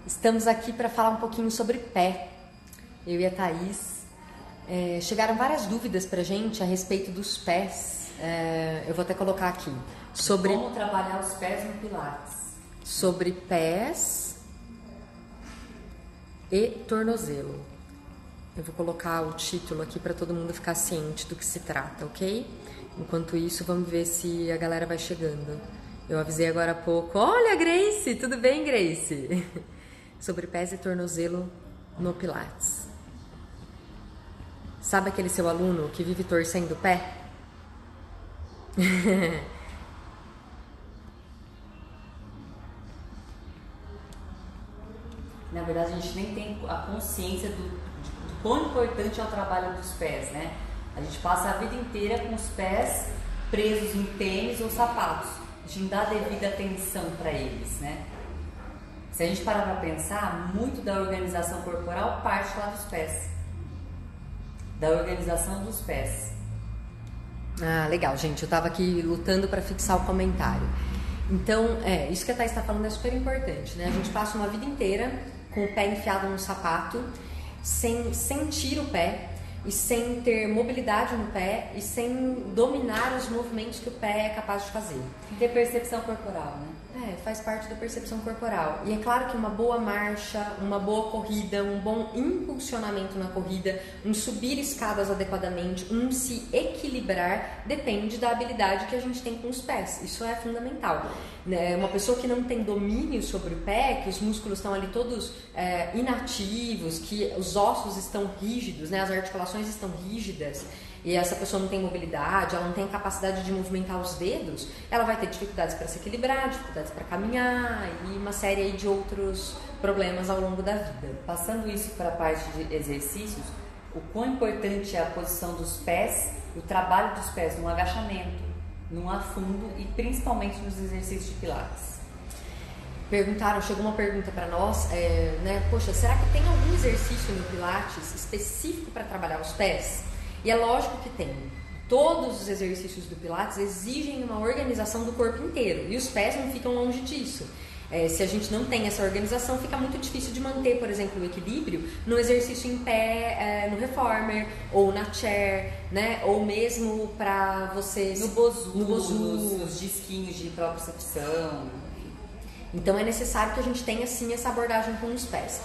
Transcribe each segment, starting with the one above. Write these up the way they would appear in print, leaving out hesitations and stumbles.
Estamos aqui para falar um pouquinho sobre pé, eu e a Thaís. Chegaram várias dúvidas pra gente a respeito dos pés. Eu vou até colocar aqui. Sobre como trabalhar os pés no Pilates. Sobre pés e tornozelo. Eu vou colocar o título aqui para todo mundo ficar ciente do que se trata, ok? Enquanto isso, vamos ver se a galera vai chegando. Eu avisei agora há pouco. Olha, Grace! Tudo bem, Grace? Sobre pés e tornozelo no Pilates. Sabe aquele seu aluno que vive torcendo o pé? Na verdade, a gente nem tem a consciência de quão importante é o trabalho dos pés, né? A gente passa a vida inteira com os pés presos em tênis ou sapatos. A gente não dá a devida atenção para eles, né? Se a gente parar para pensar, muito da organização corporal parte lá dos pés. Da organização dos pés. Ah, legal, gente. Eu tava aqui lutando para fixar o comentário. Então, isso que a Thaís está falando é super importante, né? A gente passa uma vida inteira com o pé enfiado no sapato, sem sentir o pé e sem ter mobilidade no pé e sem dominar os movimentos que o pé é capaz de fazer. E ter percepção corporal, né? Faz parte da percepção corporal. E é claro que uma boa marcha, uma boa corrida, um bom impulsionamento na corrida, um subir escadas adequadamente, um se equilibrar, depende da habilidade que a gente tem com os pés. Isso é fundamental. Uma pessoa que não tem domínio sobre o pé, que os músculos estão ali todos inativos, que os ossos estão rígidos, né? As articulações estão rígidas, e essa pessoa não tem mobilidade, ela não tem capacidade de movimentar os dedos, ela vai ter dificuldades para se equilibrar, dificuldades para caminhar e uma série aí de outros problemas ao longo da vida. Passando isso para a parte de exercícios, o quão importante é a posição dos pés, o trabalho dos pés no agachamento, no afundo e principalmente nos exercícios de Pilates. Chegou uma pergunta para nós, poxa, será que tem algum exercício no Pilates específico para trabalhar os pés? E é lógico que tem. Todos os exercícios do Pilates exigem uma organização do corpo inteiro e os pés não ficam longe disso. Se a gente não tem essa organização, fica muito difícil de manter, por exemplo, o equilíbrio no exercício em pé, no reformer ou na chair, né? Ou mesmo para você... No bozu, nos disquinhos de propriocepção. Então é necessário que a gente tenha sim essa abordagem com os pés.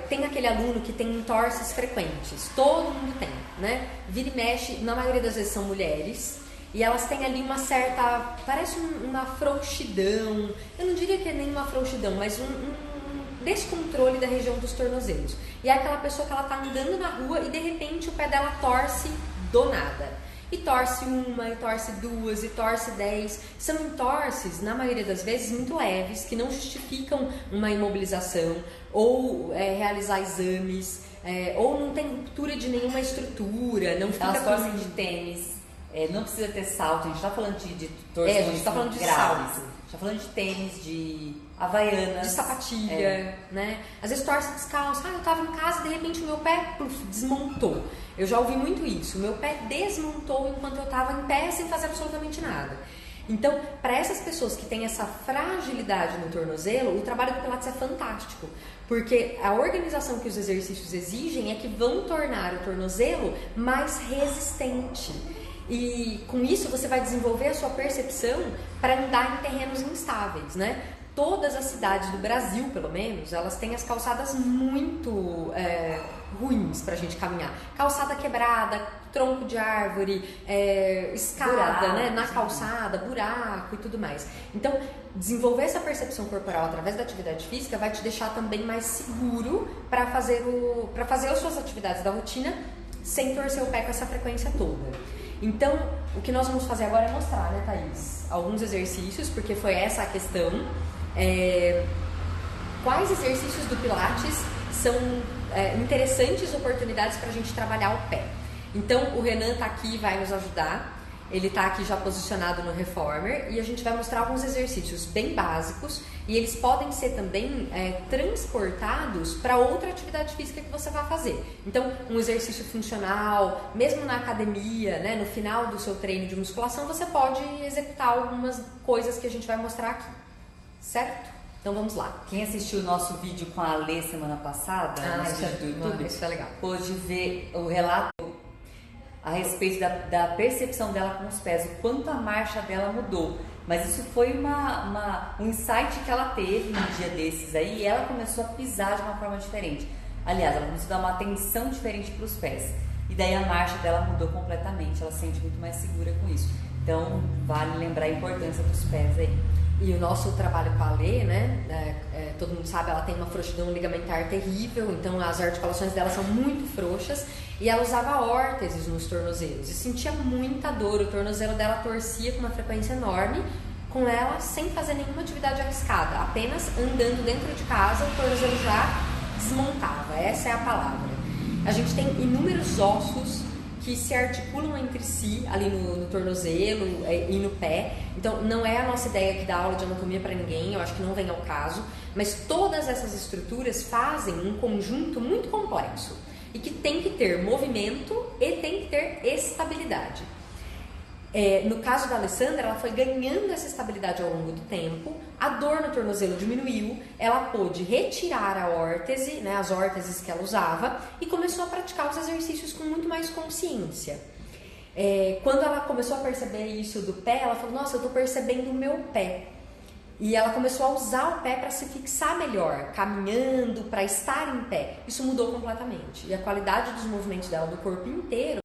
Tem aquele aluno que tem entorses frequentes, todo mundo tem, né? Vira e mexe, na maioria das vezes são mulheres, e elas têm ali uma certa, parece uma frouxidão, eu não diria que é nem uma frouxidão, mas um descontrole da região dos tornozelos. E é aquela pessoa que ela tá andando na rua e de repente o pé dela torce do nada. E torce uma, e torce duas, e torce 10. São entorces, na maioria das vezes, muito leves, que não justificam uma imobilização, ou realizar exames, ou não tem ruptura de nenhuma estrutura, não fica... Elas torcem de tênis, não precisa ter salto, a gente está falando de torções a gente está falando de graves. salto. A gente está falando de tênis, de havaianas. De sapatilha, né? Às vezes torce descalço. Eu tava em casa e de repente o meu pé desmontou. Eu já ouvi muito isso. O meu pé desmontou enquanto eu tava em pé sem fazer absolutamente nada. Então, para essas pessoas que têm essa fragilidade no tornozelo, o trabalho do Pilates é fantástico. Porque a organização que os exercícios exigem é que vão tornar o tornozelo mais resistente. E com isso você vai desenvolver a sua percepção para andar em terrenos instáveis, né? Todas as cidades do Brasil, pelo menos, elas têm as calçadas muito ruins pra gente caminhar. Calçada quebrada, tronco de árvore, escada, buraco, né, na calçada, buraco e tudo mais. Então, desenvolver essa percepção corporal através da atividade física vai te deixar também mais seguro para fazer as suas atividades da rotina sem torcer o pé com essa frequência toda. Então, o que nós vamos fazer agora é mostrar, né, Thaís? Alguns exercícios, porque foi essa a questão. Quais exercícios do Pilates são interessantes oportunidades para a gente trabalhar o pé? Então, o Renan está aqui e vai nos ajudar. Ele está aqui já posicionado no Reformer e a gente vai mostrar alguns exercícios bem básicos e eles podem ser também transportados para outra atividade física que você vai fazer. Então, um exercício funcional, mesmo na academia, né, no final do seu treino de musculação, você pode executar algumas coisas que a gente vai mostrar aqui, certo? Então vamos lá. Quem assistiu o nosso vídeo com a Alê semana passada, isso do YouTube, isso é legal. Pôde ver o relato a respeito da percepção dela com os pés, o quanto a marcha dela mudou. Mas isso foi um insight que ela teve um dia desses aí, e ela começou a pisar de uma forma diferente. Aliás, ela começou a dar uma atenção diferente para os pés. E daí a marcha dela mudou completamente, ela se sente muito mais segura com isso. Então, vale lembrar a importância dos pés aí. E o nosso trabalho com a Alê, né, todo mundo sabe, ela tem uma frouxidão ligamentar terrível, então as articulações dela são muito frouxas, e ela usava órteses nos tornozelos e sentia muita dor, o tornozelo dela torcia com uma frequência enorme, com ela sem fazer nenhuma atividade arriscada, apenas andando dentro de casa o tornozelo já desmontava, essa é a palavra. A gente tem inúmeros ossos que se articulam entre si, ali no tornozelo e no pé. Então, não é a nossa ideia aqui dar aula de anatomia para ninguém, eu acho que não vem ao caso, mas todas essas estruturas fazem um conjunto muito complexo e que tem que ter movimento e tem que ter estabilidade. No caso da Alessandra, ela foi ganhando essa estabilidade ao longo do tempo, a dor no tornozelo diminuiu, ela pôde retirar a órtese, né, as órteses que ela usava, e começou a praticar os exercícios com muito mais consciência. Quando ela começou a perceber isso do pé, ela falou, nossa, eu estou percebendo o meu pé. E ela começou a usar o pé para se fixar melhor, caminhando, para estar em pé. Isso mudou completamente. E a qualidade dos movimentos dela do corpo inteiro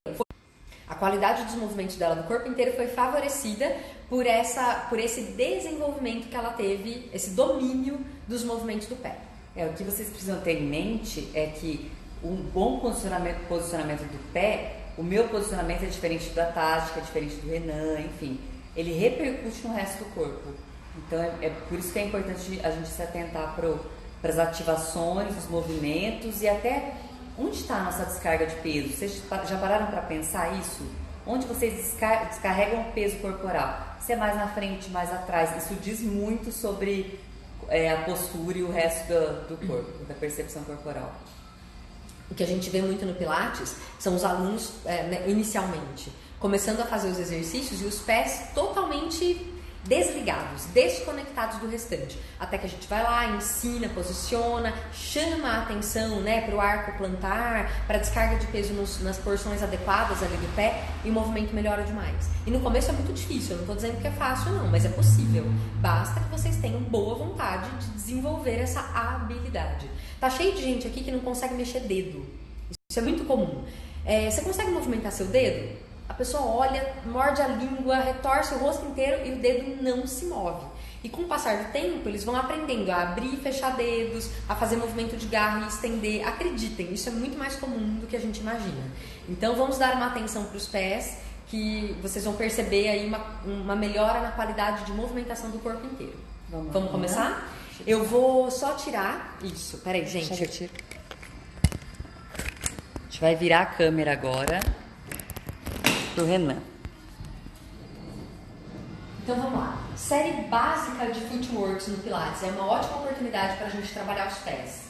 foi favorecida por esse desenvolvimento que ela teve, esse domínio dos movimentos do pé. O que vocês precisam ter em mente é que um bom posicionamento do pé, o meu posicionamento é diferente da Tática, é diferente do Renan, enfim, ele repercute no resto do corpo. Então é por isso que é importante a gente se atentar para as ativações, os movimentos e até onde está a nossa descarga de peso. Vocês já pararam para pensar isso? Onde vocês descarregam o peso corporal? Se é mais na frente, mais atrás, isso diz muito sobre a postura e o resto do corpo, da percepção corporal. O que a gente vê muito no Pilates são os alunos, inicialmente, começando a fazer os exercícios e os pés totalmente desligados, desconectados do restante, até que a gente vai lá, ensina, posiciona, chama a atenção, né, para o arco plantar, para a descarga de peso nas porções adequadas ali do pé, e o movimento melhora demais. E no começo é muito difícil, eu não estou dizendo que é fácil não, mas é possível, basta que vocês tenham boa vontade de desenvolver essa habilidade. Tá cheio de gente aqui que não consegue mexer dedo, isso é muito comum. Você consegue movimentar seu dedo? A pessoa olha, morde a língua, retorce o rosto inteiro e o dedo não se move. E com o passar do tempo, eles vão aprendendo a abrir e fechar dedos, a fazer movimento de garra e estender. Acreditem, isso é muito mais comum do que a gente imagina. Então vamos dar uma atenção para os pés, que vocês vão perceber aí uma melhora na qualidade de movimentação do corpo inteiro. Vamos começar? Eu vou só tirar isso. Peraí, gente. A gente vai virar a câmera agora pro Renan. Então vamos lá. Série básica de footworks no Pilates é uma ótima oportunidade para a gente trabalhar os pés.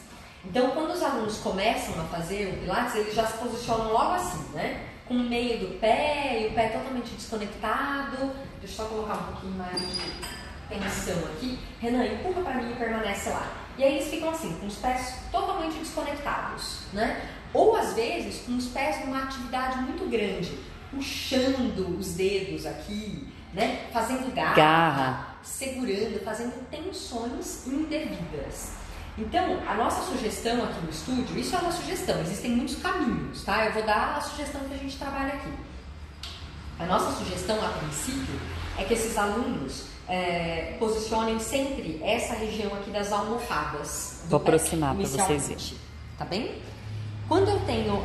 Então quando os alunos começam a fazer o Pilates, eles já se posicionam logo assim, né? Com o meio do pé e o pé totalmente desconectado. Deixa eu só colocar um pouquinho mais de tensão aqui. Renan, empurra para mim e permanece lá. E aí eles ficam assim, com os pés totalmente desconectados, né? Ou às vezes com os pés numa atividade muito grande, puxando os dedos aqui, né? Fazendo garra, segurando, fazendo tensões indevidas. Então, a nossa sugestão aqui no estúdio, isso é uma sugestão, existem muitos caminhos, tá? Eu vou dar a sugestão que a gente trabalha aqui. A nossa sugestão, a princípio, é que esses alunos posicionem sempre essa região aqui das almofadas. Vou aproximar para vocês verem. Tá bem? Quando eu tenho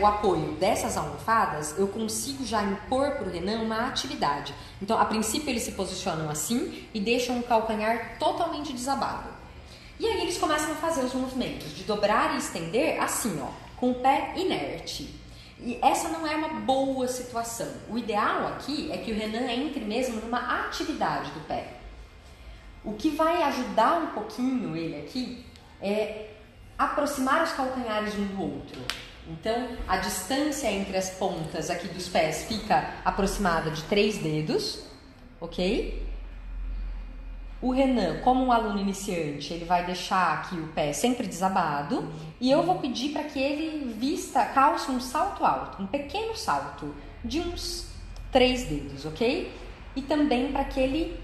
o apoio dessas almofadas, eu consigo já impor para o Renan uma atividade. Então, a princípio, eles se posicionam assim e deixam o calcanhar totalmente desabado. E aí eles começam a fazer os movimentos de dobrar e estender assim, ó, com o pé inerte. E essa não é uma boa situação. O ideal aqui é que o Renan entre mesmo numa atividade do pé. O que vai ajudar um pouquinho ele aqui é aproximar os calcanhares um do outro. Então, a distância entre as pontas aqui dos pés fica aproximada de 3 dedos, ok? O Renan, como um aluno iniciante, ele vai deixar aqui o pé sempre desabado e eu vou pedir para que ele calce um salto alto, um pequeno salto de uns 3 dedos, ok? E também para que ele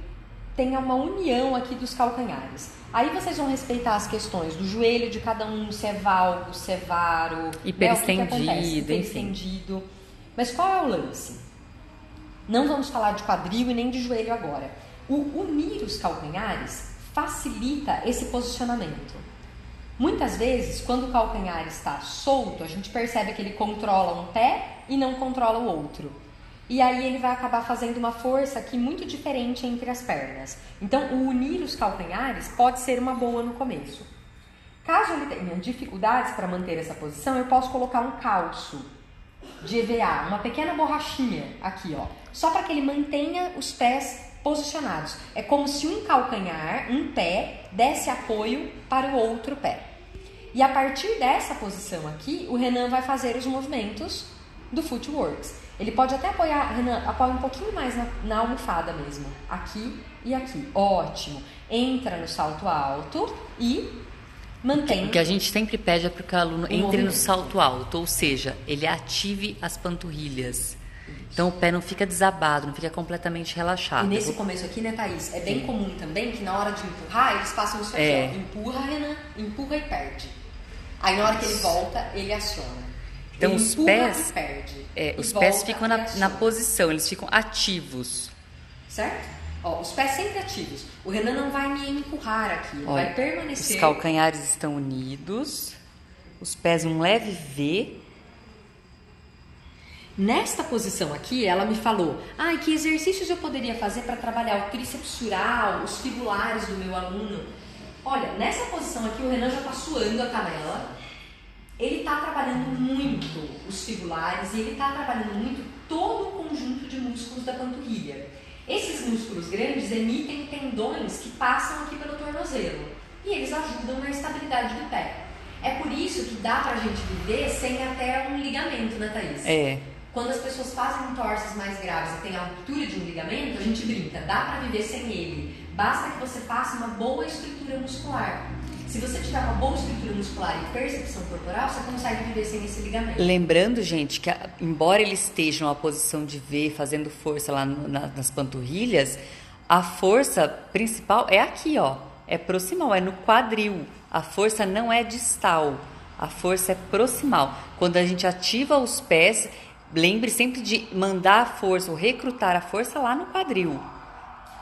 tenha uma união aqui dos calcanhares. Aí vocês vão respeitar as questões do joelho de cada um, se é valgo, se é varo, hiperestendido, hiperestendido. Mas qual é o lance? Não vamos falar de quadril e nem de joelho agora. O unir os calcanhares facilita esse posicionamento. Muitas vezes, quando o calcanhar está solto, a gente percebe que ele controla um pé e não controla o outro. E aí ele vai acabar fazendo uma força aqui muito diferente entre as pernas. Então, o unir os calcanhares pode ser uma boa no começo. Caso ele tenha dificuldades para manter essa posição, eu posso colocar um calço de EVA, uma pequena borrachinha aqui, ó, só para que ele mantenha os pés posicionados. É como se um calcanhar, um pé, desse apoio para o outro pé. E a partir dessa posição aqui, o Renan vai fazer os movimentos do Footworks. Ele pode até apoiar, Renan, apoia um pouquinho mais na almofada mesmo, aqui e aqui. Ótimo. Entra no salto alto e mantém. O que a gente sempre pede é para que o aluno entre no salto alto, ou seja, ele ative as panturrilhas. Então o pé não fica desabado, não fica completamente relaxado. E nesse começo aqui, né, Thaís? É bem comum também que na hora de empurrar, eles passam isso aqui, ó. Empurra, Renan, empurra e perde. Aí na hora que ele volta, ele aciona. Então ele os pés, os pés ficam na posição, eles ficam ativos. Certo? Ó, os pés sempre ativos. O Renan não vai me empurrar aqui, ele vai permanecer. Os calcanhares estão unidos, os pés um leve V. Nesta posição aqui, ela me falou, que exercícios eu poderia fazer para trabalhar o tríceps sural, os fibulares do meu aluno. Olha, nessa posição aqui, o Renan já está suando a canela, ele está trabalhando muito os fibulares e ele está trabalhando muito todo o conjunto de músculos da panturrilha. Esses músculos grandes emitem tendões que passam aqui pelo tornozelo e eles ajudam na estabilidade do pé. É por isso que dá pra gente viver sem até um ligamento, né, Thaís? Quando as pessoas fazem entorses mais graves e tem a ruptura de um ligamento, a gente brinca, dá pra viver sem ele. Basta que você faça uma boa estrutura muscular. Se você tiver uma boa estrutura muscular e percepção corporal, você consegue viver sem esse ligamento. Lembrando, gente, que embora ele esteja numa posição de V, fazendo força lá nas panturrilhas, a força principal é aqui, ó. É proximal, é no quadril. A força não é distal, a força é proximal. Quando a gente ativa os pés, lembre sempre de mandar a força, ou recrutar a força lá no quadril.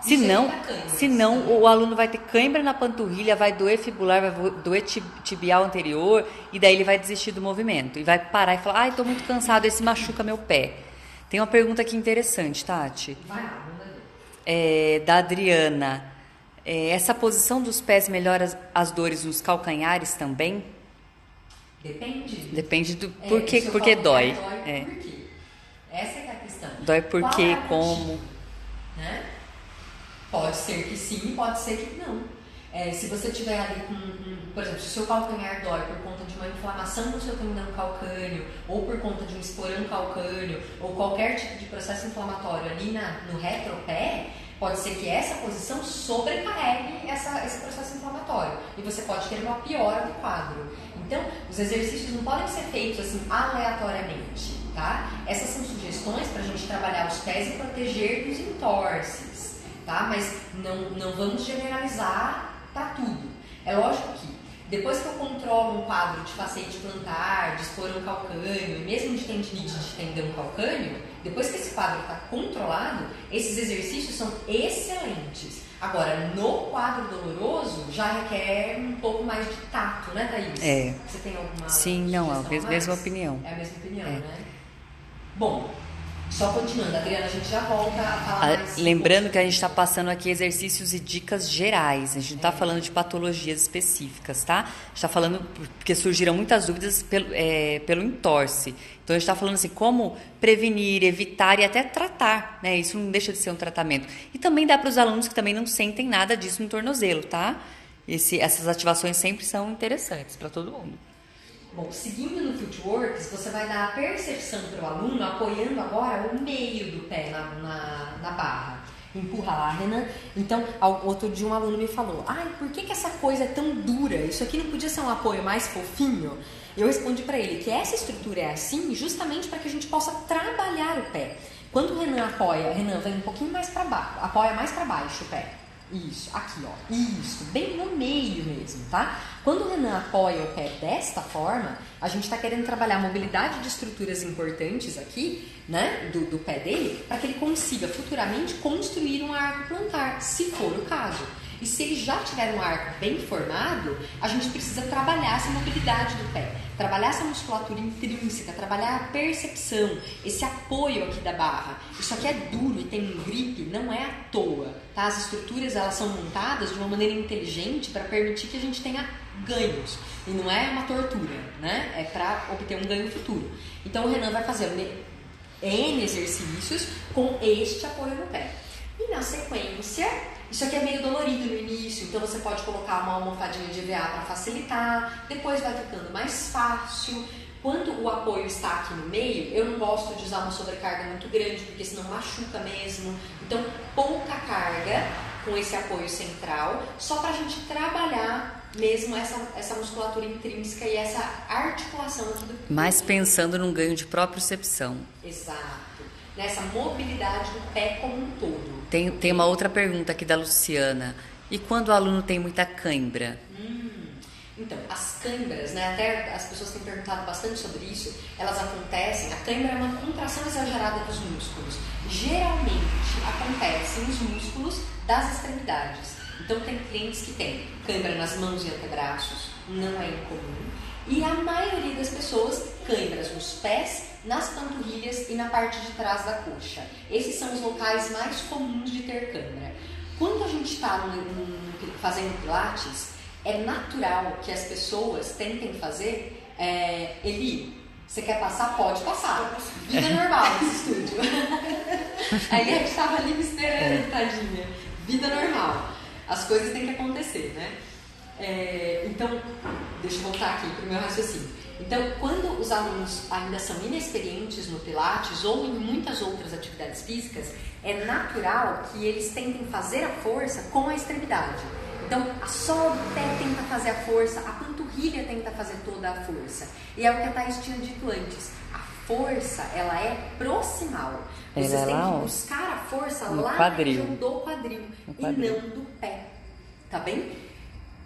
Senão o aluno vai ter cãibra na panturrilha, vai doer fibular, vai doer tibial anterior, e daí ele vai desistir do movimento. E vai parar e falar, estou muito cansado, esse machuca meu pé. Tem uma pergunta aqui interessante, Tati. Vai lá, da Adriana. Essa posição dos pés melhora as dores nos calcanhares também? Depende. Depende do porque dói. Por quê? Essa é a questão. Dói por quê, como? Né? Pode ser que sim, pode ser que não. Se você tiver ali por exemplo, se o seu calcanhar dói por conta de uma inflamação no seu tendão calcâneo, ou por conta de um esporão calcâneo, ou qualquer tipo de processo inflamatório ali no retropé, pode ser que essa posição sobrecarregue esse processo inflamatório e você pode ter uma piora do quadro. Então, os exercícios não podem ser feitos assim aleatoriamente, tá? Essas são sugestões para a gente trabalhar os pés e proteger dos entorses, tá? Mas não vamos generalizar para tudo. É lógico que depois que eu controlo um quadro de facete plantar, de esporão calcâneo e mesmo de tendinite de tendão calcâneo, depois que esse quadro está controlado, esses exercícios são excelentes. Agora, no quadro doloroso, já requer um pouco mais de tato, né, Thaís? Você tem alguma Sim, não, é a mesma opinião. É a mesma opinião, né? Bom, só continuando, Adriana, a gente já volta a falar mais. Lembrando que a gente está passando aqui exercícios e dicas gerais, a gente não está falando de patologias específicas, tá? A gente está falando, porque surgiram muitas dúvidas pelo entorse. Então a gente está falando assim, como prevenir, evitar e até tratar, né? Isso não deixa de ser um tratamento. E também dá para os alunos que também não sentem nada disso no tornozelo, tá? Essas ativações sempre são interessantes para todo mundo. Bom, seguindo no Footworks, você vai dar a percepção para o aluno, apoiando agora o meio do pé na barra. Empurra lá, Renan. Então, outro dia um aluno me falou, ai, por que essa coisa é tão dura? Isso aqui não podia ser um apoio mais fofinho? Eu respondi para ele que essa estrutura é assim justamente para que a gente possa trabalhar o pé. Quando o Renan apoia, Renan vem um pouquinho mais para baixo, apoia mais para baixo o pé. Isso, aqui ó, isso, bem no meio mesmo, tá? Quando o Renan apoia o pé desta forma, a gente está querendo trabalhar a mobilidade de estruturas importantes aqui, né, do pé dele, para que ele consiga futuramente construir um arco plantar, se for o caso. E se ele já tiver um arco bem formado, a gente precisa trabalhar essa mobilidade do pé, trabalhar essa musculatura intrínseca, trabalhar a percepção, esse apoio aqui da barra. Isso aqui é duro e tem um grip, não é à toa, tá? As estruturas elas são montadas de uma maneira inteligente para permitir que a gente tenha ganhos. E não é uma tortura, né? É para obter um ganho futuro. Então o Renan vai fazer N exercícios com este apoio no pé. E na sequência, isso aqui é meio dolorido no início, então você pode colocar uma almofadinha de EVA para facilitar, depois vai ficando mais fácil. Quando o apoio está aqui no meio, eu não gosto de usar uma sobrecarga muito grande, porque senão machuca mesmo. Então, pouca carga com esse apoio central, só para a gente trabalhar mesmo essa musculatura intrínseca e essa articulação aqui do corpo. Mas pensando num ganho de propriocepção. Exato. Nessa mobilidade do pé como um todo. Tem uma outra pergunta aqui da Luciana. E quando o aluno tem muita cãibra? Então, as câimbras, né, até as pessoas têm perguntado bastante sobre isso, elas acontecem, a câimbra é uma contração exagerada dos músculos. Geralmente acontece nos músculos das extremidades. Então, tem clientes que têm câimbra nas mãos e antebraços, não é incomum. E a maioria das pessoas, câimbras nos pés, nas panturrilhas e na parte de trás da coxa. Esses são os locais mais comuns de ter câimbra. Quando a gente está fazendo pilates, é natural que as pessoas tentem fazer, Eli, você quer passar? Pode passar. Vida normal nesse estúdio. Aí a gente estava ali me esperando, tadinha. Vida normal. As coisas têm que acontecer, né? Então, deixa eu voltar aqui para o meu raciocínio. Então, quando os alunos ainda são inexperientes no Pilates ou em muitas outras atividades físicas, é natural que eles tentem fazer a força com a extremidade. Então, a sola do pé tenta fazer a força, a panturrilha tenta fazer toda a força. E é o que a Thaís tinha dito antes. A força, ela é proximal. Vocês têm que buscar a força lá na região do quadril e não do pé. Tá bem?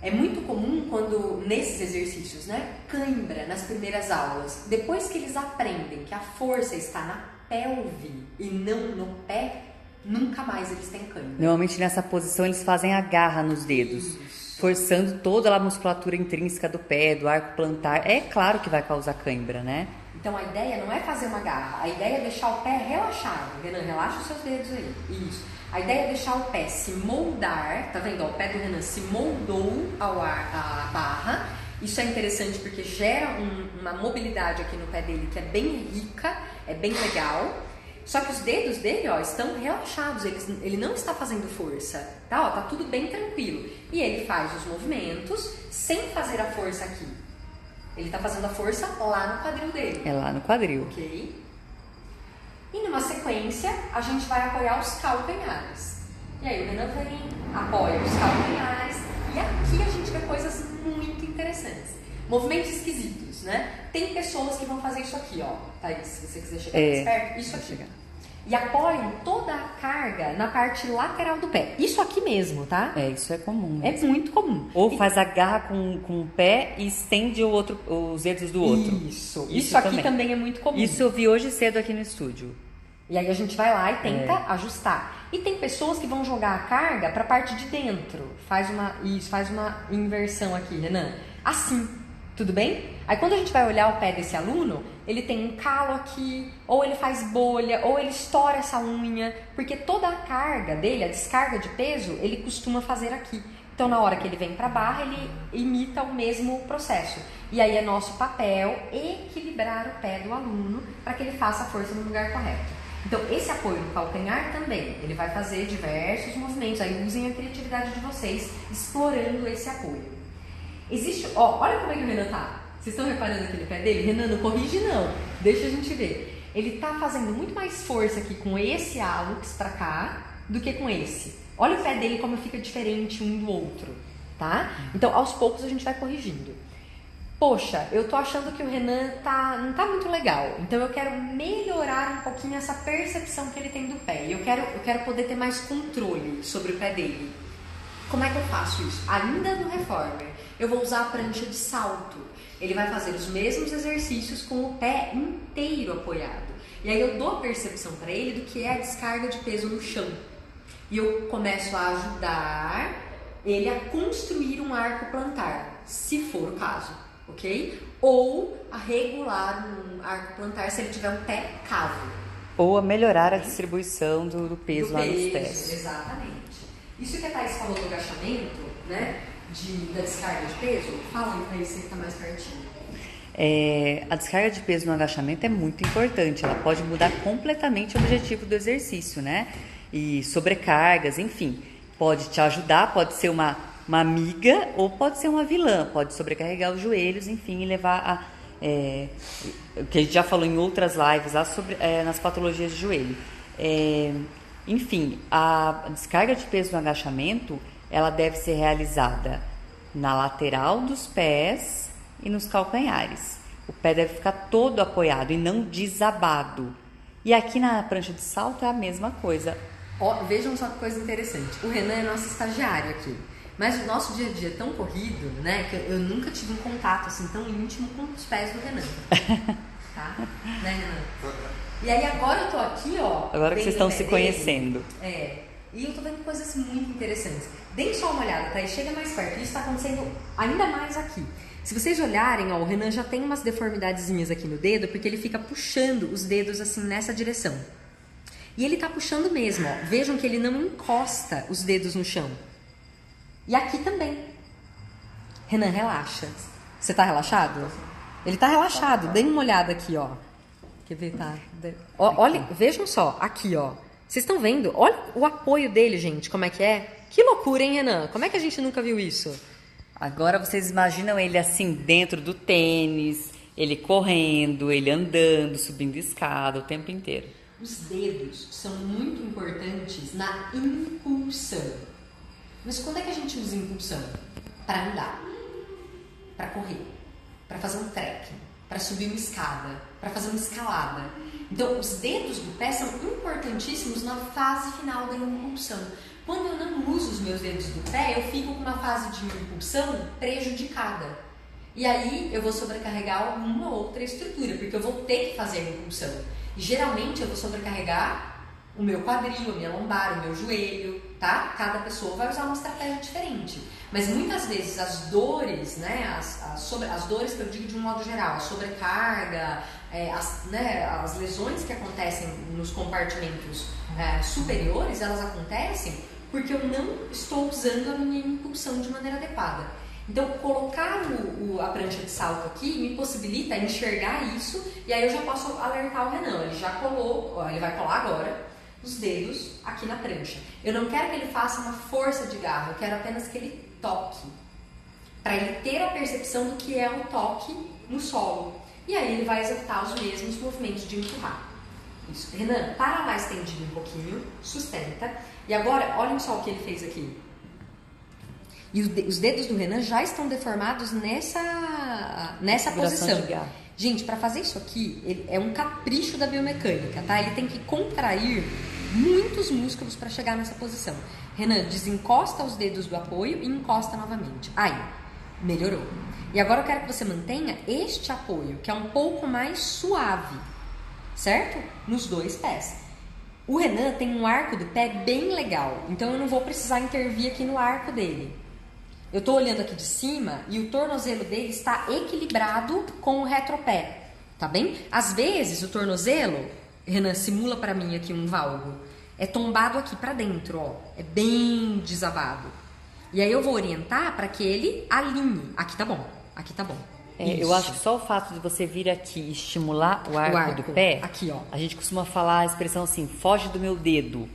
É muito comum quando, nesses exercícios, né, cãibra nas primeiras aulas. Depois que eles aprendem que a força está na pelve e não no pé, nunca mais eles têm cãibra. Normalmente nessa posição eles fazem a garra nos dedos, forçando toda a musculatura intrínseca do pé, do arco plantar. É claro que vai causar cãibra, né? Então a ideia não é fazer uma garra, a ideia é deixar o pé relaxado. Renan, relaxa os seus dedos aí. Isso. A ideia é deixar o pé se moldar, tá vendo? O pé do Renan se moldou à barra. Isso é interessante porque gera uma mobilidade aqui no pé dele que é bem rica, é bem legal. Só que os dedos dele, ó, estão relaxados, ele não está fazendo força, tá? Ó, tá tudo bem tranquilo. E ele faz os movimentos sem fazer a força aqui. Ele está fazendo a força lá no quadril dele. É lá no quadril. Ok? E numa sequência, a gente vai apoiar os calcanhares. E aí o Renan vem, apoia os calcanhares. E aqui a gente vê coisas muito interessantes. Movimentos esquisitos, né? Tem pessoas que vão fazer isso aqui, ó. Thaís, se você quiser chegar mais perto, isso aqui. E apoiam toda a carga na parte lateral do pé. Isso aqui mesmo, tá? Isso é comum. É muito comum. Ou faz a garra com o pé e estende os dedos do outro. Isso aqui também é muito comum. Isso eu vi hoje cedo aqui no estúdio. E aí a gente vai lá e tenta ajustar. E tem pessoas que vão jogar a carga para a parte de dentro. Faz uma inversão aqui, Renan. Assim. Tudo bem? Aí quando a gente vai olhar o pé desse aluno, ele tem um calo aqui, ou ele faz bolha, ou ele estoura essa unha, porque toda a carga dele, a descarga de peso, ele costuma fazer aqui. Então na hora que ele vem para a barra, ele imita o mesmo processo. E aí é nosso papel equilibrar o pé do aluno para que ele faça a força no lugar correto. Então esse apoio no calcanhar também, ele vai fazer diversos movimentos, aí usem a criatividade de vocês explorando esse apoio. Existe, olha como é que o Renan tá. Vocês estão reparando aqui no pé dele? Renan, não corrige não. Deixa a gente ver. Ele tá fazendo muito mais força aqui com esse hálux pra cá do que com esse. Olha o pé dele como fica diferente um do outro, tá? Então, aos poucos a gente vai corrigindo. Poxa, eu tô achando que o Renan não tá muito legal, então eu quero melhorar um pouquinho essa percepção que ele tem do pé. Eu quero poder ter mais controle sobre o pé dele. Como é que eu faço isso? Ainda no Reformer, eu vou usar a prancha de salto. Ele vai fazer os mesmos exercícios com o pé inteiro apoiado. E aí eu dou a percepção para ele do que é a descarga de peso no chão. E eu começo a ajudar ele a construir um arco plantar, se for o caso, ok? Ou a regular um arco plantar se ele tiver um pé cavo. Ou a melhorar a distribuição do peso lá nos pés. Exatamente. Isso que a Thaís falou do agachamento, né? Da descarga de peso, fala aí, Thaís, você que tá mais pertinho. A descarga de peso no agachamento é muito importante, ela pode mudar completamente o objetivo do exercício, né? E sobrecargas, enfim, pode te ajudar, pode ser uma amiga ou pode ser uma vilã, pode sobrecarregar os joelhos, enfim, e levar o que a gente já falou em outras lives lá sobre nas patologias de joelho. Enfim, a descarga de peso no agachamento, ela deve ser realizada na lateral dos pés e nos calcanhares. O pé deve ficar todo apoiado e não desabado. E aqui na prancha de salto é a mesma coisa. Vejam só que coisa interessante. O Renan é nosso estagiário aqui. Mas o nosso dia a dia é tão corrido, né? Que eu nunca tive um contato assim tão íntimo com os pés do Renan. Tá? Né, Renan? E aí agora eu tô aqui, ó. Agora que vocês estão se conhecendo. E eu tô vendo coisas muito interessantes. Deem só uma olhada, tá? E chega mais perto. Isso tá acontecendo ainda mais aqui. Se vocês olharem, ó, o Renan já tem umas deformidadezinhas aqui no dedo, porque ele fica puxando os dedos assim nessa direção. E ele tá puxando mesmo, ó. Vejam que ele não encosta os dedos no chão. E aqui também. Renan, relaxa. Você tá relaxado? Ele tá relaxado. Deem uma olhada aqui, ó. Quer ver, tá? Olha, vejam só, aqui, ó. Vocês estão vendo? Olha o apoio dele, gente, como é que é? Que loucura, hein, Renan? Como é que a gente nunca viu isso? Agora vocês imaginam ele assim dentro do tênis, ele correndo, ele andando, subindo escada o tempo inteiro. Os dedos são muito importantes na impulsão. Mas quando é que a gente usa impulsão? Para andar, para correr, para fazer um trekking, para subir uma escada, para fazer uma escalada. Então, os dedos do pé são importantíssimos na fase final da impulsão. Quando eu não uso os meus dedos do pé, eu fico com uma fase de impulsão prejudicada. E aí, eu vou sobrecarregar alguma outra estrutura, porque eu vou ter que fazer a impulsão. E geralmente, eu vou sobrecarregar o meu quadril, a minha lombar, o meu joelho, tá? Cada pessoa vai usar uma estratégia diferente. Mas muitas vezes as dores, né, as dores que eu digo de um modo geral, a sobrecarga, as lesões que acontecem nos compartimentos superiores, elas acontecem porque eu não estou usando a minha impulsão de maneira adequada. Então, colocar a prancha de salto aqui me possibilita enxergar isso e aí eu já posso alertar o Renan. Ele já colou, ele vai colar agora os dedos aqui na prancha. Eu não quero que ele faça uma força de garra, eu quero apenas que ele toque, para ele ter a percepção do que é o toque no solo. E aí ele vai executar os mesmos movimentos de empurrar. Isso. Renan, para lá estendido um pouquinho, sustenta. E agora, olhem só o que ele fez aqui. E os dedos do Renan já estão deformados nessa posição. Gente, para fazer isso aqui, é um capricho da biomecânica, tá? Ele tem que contrair muitos músculos para chegar nessa posição. Renan, desencosta os dedos do apoio e encosta novamente. Aí, melhorou. E agora eu quero que você mantenha este apoio, que é um pouco mais suave, certo? Nos dois pés. O Renan tem um arco do pé bem legal, então eu não vou precisar intervir aqui no arco dele. Eu estou olhando aqui de cima e o tornozelo dele está equilibrado com o retropé, tá bem? Às vezes o tornozelo, Renan, simula para mim aqui um valgo, é tombado aqui para dentro, ó, é bem desabado. E aí eu vou orientar para que ele alinhe. Aqui tá bom, aqui tá bom. Eu acho que só o fato de você vir aqui e estimular o arco do pé, aqui, ó. A gente costuma falar a expressão assim, foge do meu dedo,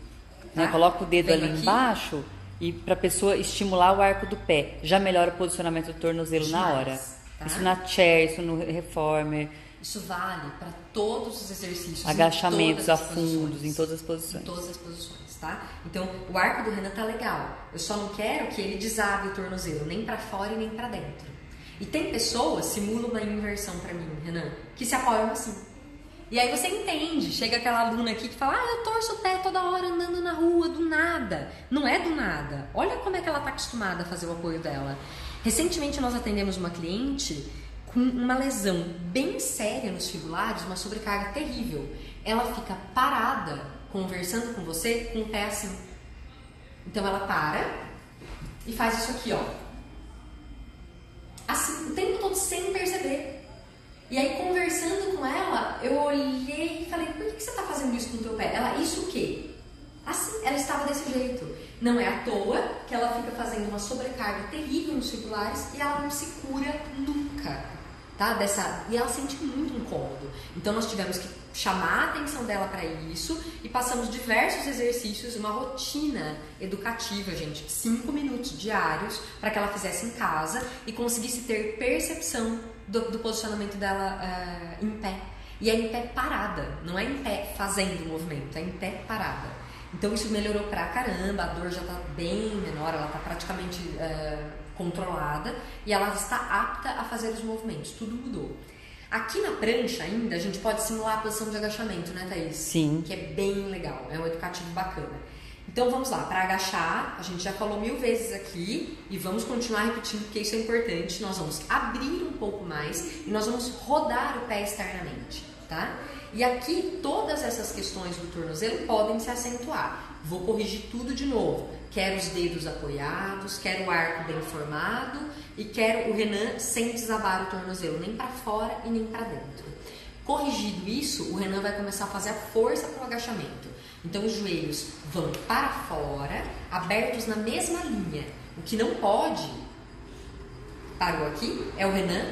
né? Tá. Coloca o dedo ali aqui embaixo e para a pessoa estimular o arco do pé, já melhora o posicionamento do tornozelo na hora. Tá? Isso na chair, isso no reformer. Isso vale para todos os exercícios. Agachamentos a fundos, em todas as posições. Em todas as posições, tá? tá? Então, o arco do Renan tá legal. Eu só não quero que ele desabe o tornozelo, nem pra fora e nem pra dentro. E tem pessoas, simula uma inversão pra mim, Renan, que se apoiam assim. E aí você entende, chega aquela aluna aqui que fala, eu torço o pé toda hora andando na rua, do nada. Não é do nada. Olha como é que ela tá acostumada a fazer o apoio dela. Recentemente nós atendemos uma cliente com uma lesão bem séria nos fibulares, uma sobrecarga terrível. Ela fica parada, conversando com você, com o pé assim. Então ela para e faz isso aqui, ó. Assim, o tempo todo sem perceber. E aí, conversando com ela, eu olhei e falei, por que você está fazendo isso com o teu pé? Ela, isso o quê? Assim, ela estava desse jeito. Não é à toa que ela fica fazendo uma sobrecarga terrível nos fibulares e ela não se cura nunca, tá? E ela sente muito incômodo. Então, nós tivemos que chamar a atenção dela para isso e passamos diversos exercícios, uma rotina educativa, gente, 5 minutos diários para que ela fizesse em casa e conseguisse ter percepção do posicionamento dela em pé. E é em pé parada, não é em pé fazendo o movimento, é em pé parada. Então isso melhorou pra caramba, a dor já tá bem menor, ela tá praticamente controlada e ela está apta a fazer os movimentos, tudo mudou. Aqui na prancha ainda a gente pode simular a posição de agachamento, né, Thaís? Sim. Que é bem legal, é um educativo bacana. Então vamos lá, para agachar, a gente já falou 1000 vezes aqui e vamos continuar repetindo porque isso é importante. Nós vamos abrir um pouco mais e nós vamos rodar o pé externamente, tá? E aqui todas essas questões do tornozelo podem se acentuar. Vou corrigir tudo de novo. Quero os dedos apoiados, quero o arco bem formado e quero o Renan sem desabar o tornozelo, nem para fora e nem para dentro. Corrigido isso, o Renan vai começar a fazer a força para o agachamento. Então os joelhos vão para fora, abertos na mesma linha. O que não pode, parou aqui, é o Renan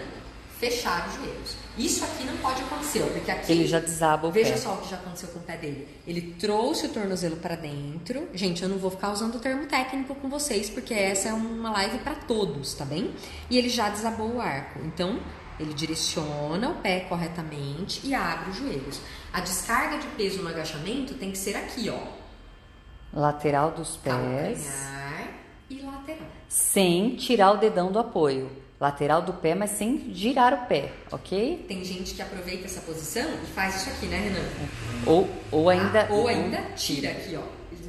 fechar os joelhos. Isso aqui não pode acontecer, porque aqui... Ele já desaba o pé. Veja só o que já aconteceu com o pé dele. Ele trouxe o tornozelo para dentro. Gente, eu não vou ficar usando o termo técnico com vocês, porque essa é uma live para todos, tá bem? E ele já desabou o arco. Então, ele direciona o pé corretamente e abre os joelhos. A descarga de peso no agachamento tem que ser aqui, ó. Lateral dos pés. Calcanhar e lateral. Sem tirar o dedão do apoio. Lateral do pé, mas sem girar o pé, ok? Tem gente que aproveita essa posição e faz isso aqui, né, Renan? Ou ainda... Ou ainda tira aqui, ó.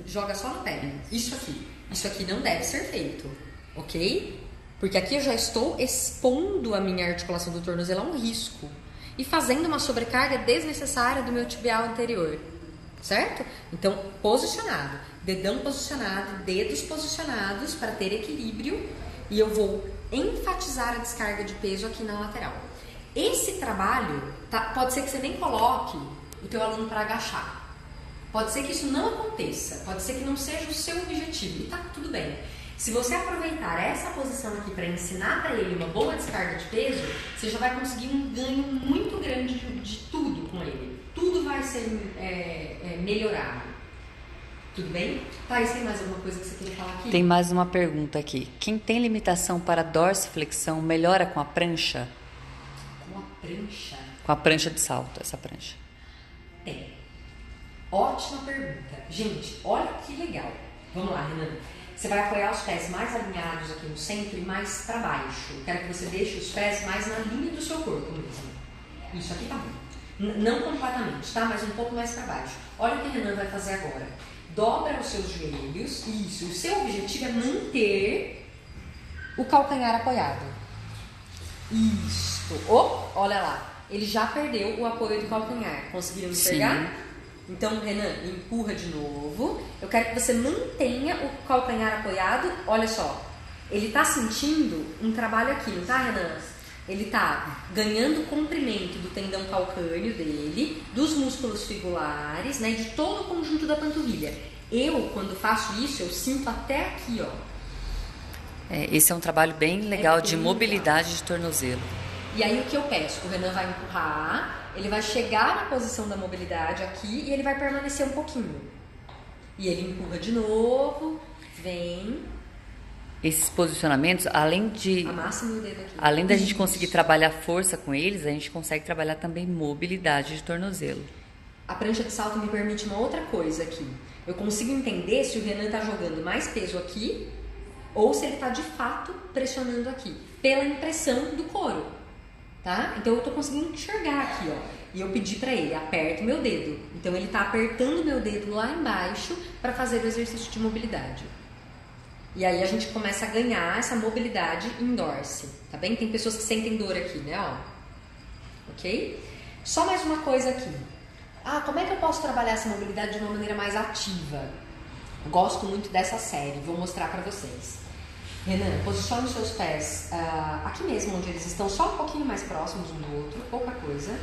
Joga só no pé. Isso aqui. Isso aqui não deve ser feito, ok? Porque aqui eu já estou expondo a minha articulação do tornozelo a um risco. E fazendo uma sobrecarga desnecessária do meu tibial anterior. Certo? Então, posicionado. Dedão posicionado, dedos posicionados para ter equilíbrio. E eu vou enfatizar a descarga de peso aqui na lateral. Esse trabalho, pode ser que você nem coloque o teu aluno para agachar. Pode ser que isso não aconteça. Pode ser que não seja o seu objetivo. E tá tudo bem. Se você aproveitar essa posição aqui para ensinar para ele uma boa descarga de peso, você já vai conseguir um ganho muito grande de tudo com ele. Tudo vai ser melhorado. Tudo bem? Thaís, tem mais alguma coisa que você queria falar aqui? Tem mais uma pergunta aqui. Quem tem limitação para dorsiflexão melhora com a prancha? Com a prancha? Com a prancha de salto, essa prancha. Tem. Ótima pergunta. Gente, olha que legal. Vamos lá, Renan. Você vai apoiar os pés mais alinhados aqui no centro e mais para baixo. Eu quero que você deixe os pés mais na linha do seu corpo mesmo. Isso aqui tá bom. Não completamente, tá? Mas um pouco mais para baixo. Olha o que o Renan vai fazer agora. Dobra os seus joelhos. Isso. O seu objetivo é manter o calcanhar apoiado. Isso. Olha lá. Ele já perdeu o apoio do calcanhar. Conseguiram enxergar? Então, Renan, empurra de novo. Eu quero que você mantenha o calcanhar apoiado. Olha só. Ele tá sentindo um trabalho aqui, não tá, Renan? Ele tá ganhando comprimento do tendão calcâneo dele, dos músculos fibulares, né, de todo o conjunto da panturrilha. Eu, quando faço isso, eu sinto até aqui, ó. Esse é um trabalho bem legal de mobilidade de tornozelo. E aí o que eu peço? O Renan vai empurrar, ele vai chegar na posição da mobilidade aqui e ele vai permanecer um pouquinho. E ele empurra de novo, vem... Esses posicionamentos, além da gente conseguir trabalhar força com eles, a gente consegue trabalhar também mobilidade de tornozelo. A prancha de salto me permite uma outra coisa aqui. Eu consigo entender se o Renan tá jogando mais peso aqui ou se ele tá de fato pressionando aqui, pela impressão do couro, tá? Então eu tô conseguindo enxergar aqui, ó. E eu pedi pra ele, aperta o meu dedo. Então ele tá apertando o meu dedo lá embaixo para fazer o exercício de mobilidade. E aí a gente começa a ganhar essa mobilidade em dorse, tá bem? Tem pessoas que sentem dor aqui, né, ó. Ok? Só mais uma coisa aqui. Como é que eu posso trabalhar essa mobilidade de uma maneira mais ativa? Gosto muito dessa série, vou mostrar pra vocês. Renan, posicione os seus pés aqui mesmo, onde eles estão, só um pouquinho mais próximos um do outro, pouca coisa.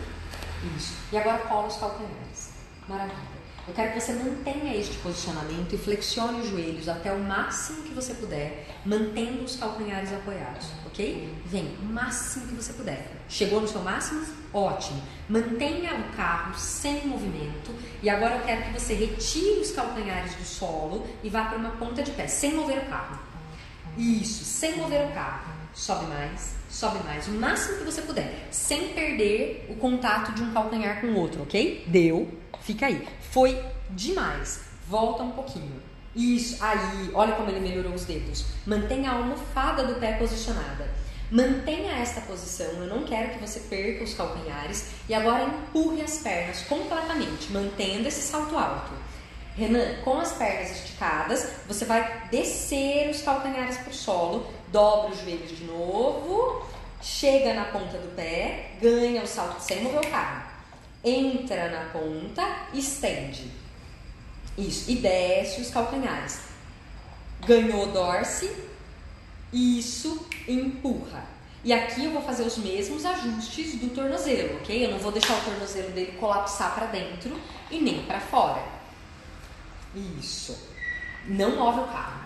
Isso. E agora cola os calcanhares. Maravilha. Eu quero que você mantenha este posicionamento e flexione os joelhos até o máximo que você puder, mantendo os calcanhares apoiados, ok? Vem, o máximo que você puder. Chegou no seu máximo? Ótimo. Mantenha o carro sem movimento e agora eu quero que você retire os calcanhares do solo e vá para uma ponta de pé, sem mover o carro. Isso, sem mover o carro. Sobe mais, o máximo que você puder, sem perder o contato de um calcanhar com o outro, ok? Deu, fica aí. Foi demais, volta um pouquinho. Isso, aí, olha como ele melhorou os dedos. Mantenha a almofada do pé posicionada. Mantenha esta posição, eu não quero que você perca os calcanhares. E agora empurre as pernas completamente, mantendo esse salto alto. Renan, com as pernas esticadas, você vai descer os calcanhares para o solo, dobra os joelhos de novo, chega na ponta do pé, ganha o salto sem mover o carro. Entra na ponta, estende. Isso, e desce os calcanhares. Ganhou dorse, isso, empurra. E aqui eu vou fazer os mesmos ajustes do tornozelo, ok? Eu não vou deixar o tornozelo dele colapsar para dentro e nem para fora. Isso. Não move o carro.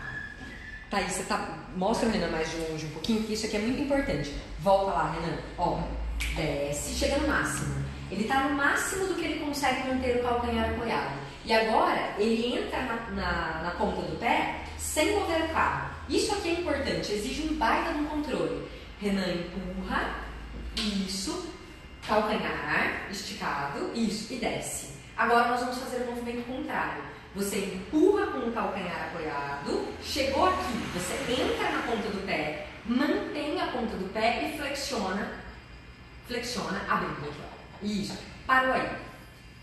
Tá aí, mostra o Renan mais de longe um pouquinho, que isso aqui é muito importante. Volta lá, Renan. Ó, desce, chega no máximo. Ele tá no máximo do que ele consegue manter o calcanhar apoiado. E agora, ele entra na ponta do pé sem mover o carro. Isso aqui é importante, exige um baita de um controle. Renan empurra, isso, calcanhar esticado, isso, e desce. Agora nós vamos fazer o movimento contrário. Você empurra com o calcanhar apoiado, chegou aqui, você entra na ponta do pé, mantém a ponta do pé e flexiona, abrindo aqui, ó. Isso, parou aí.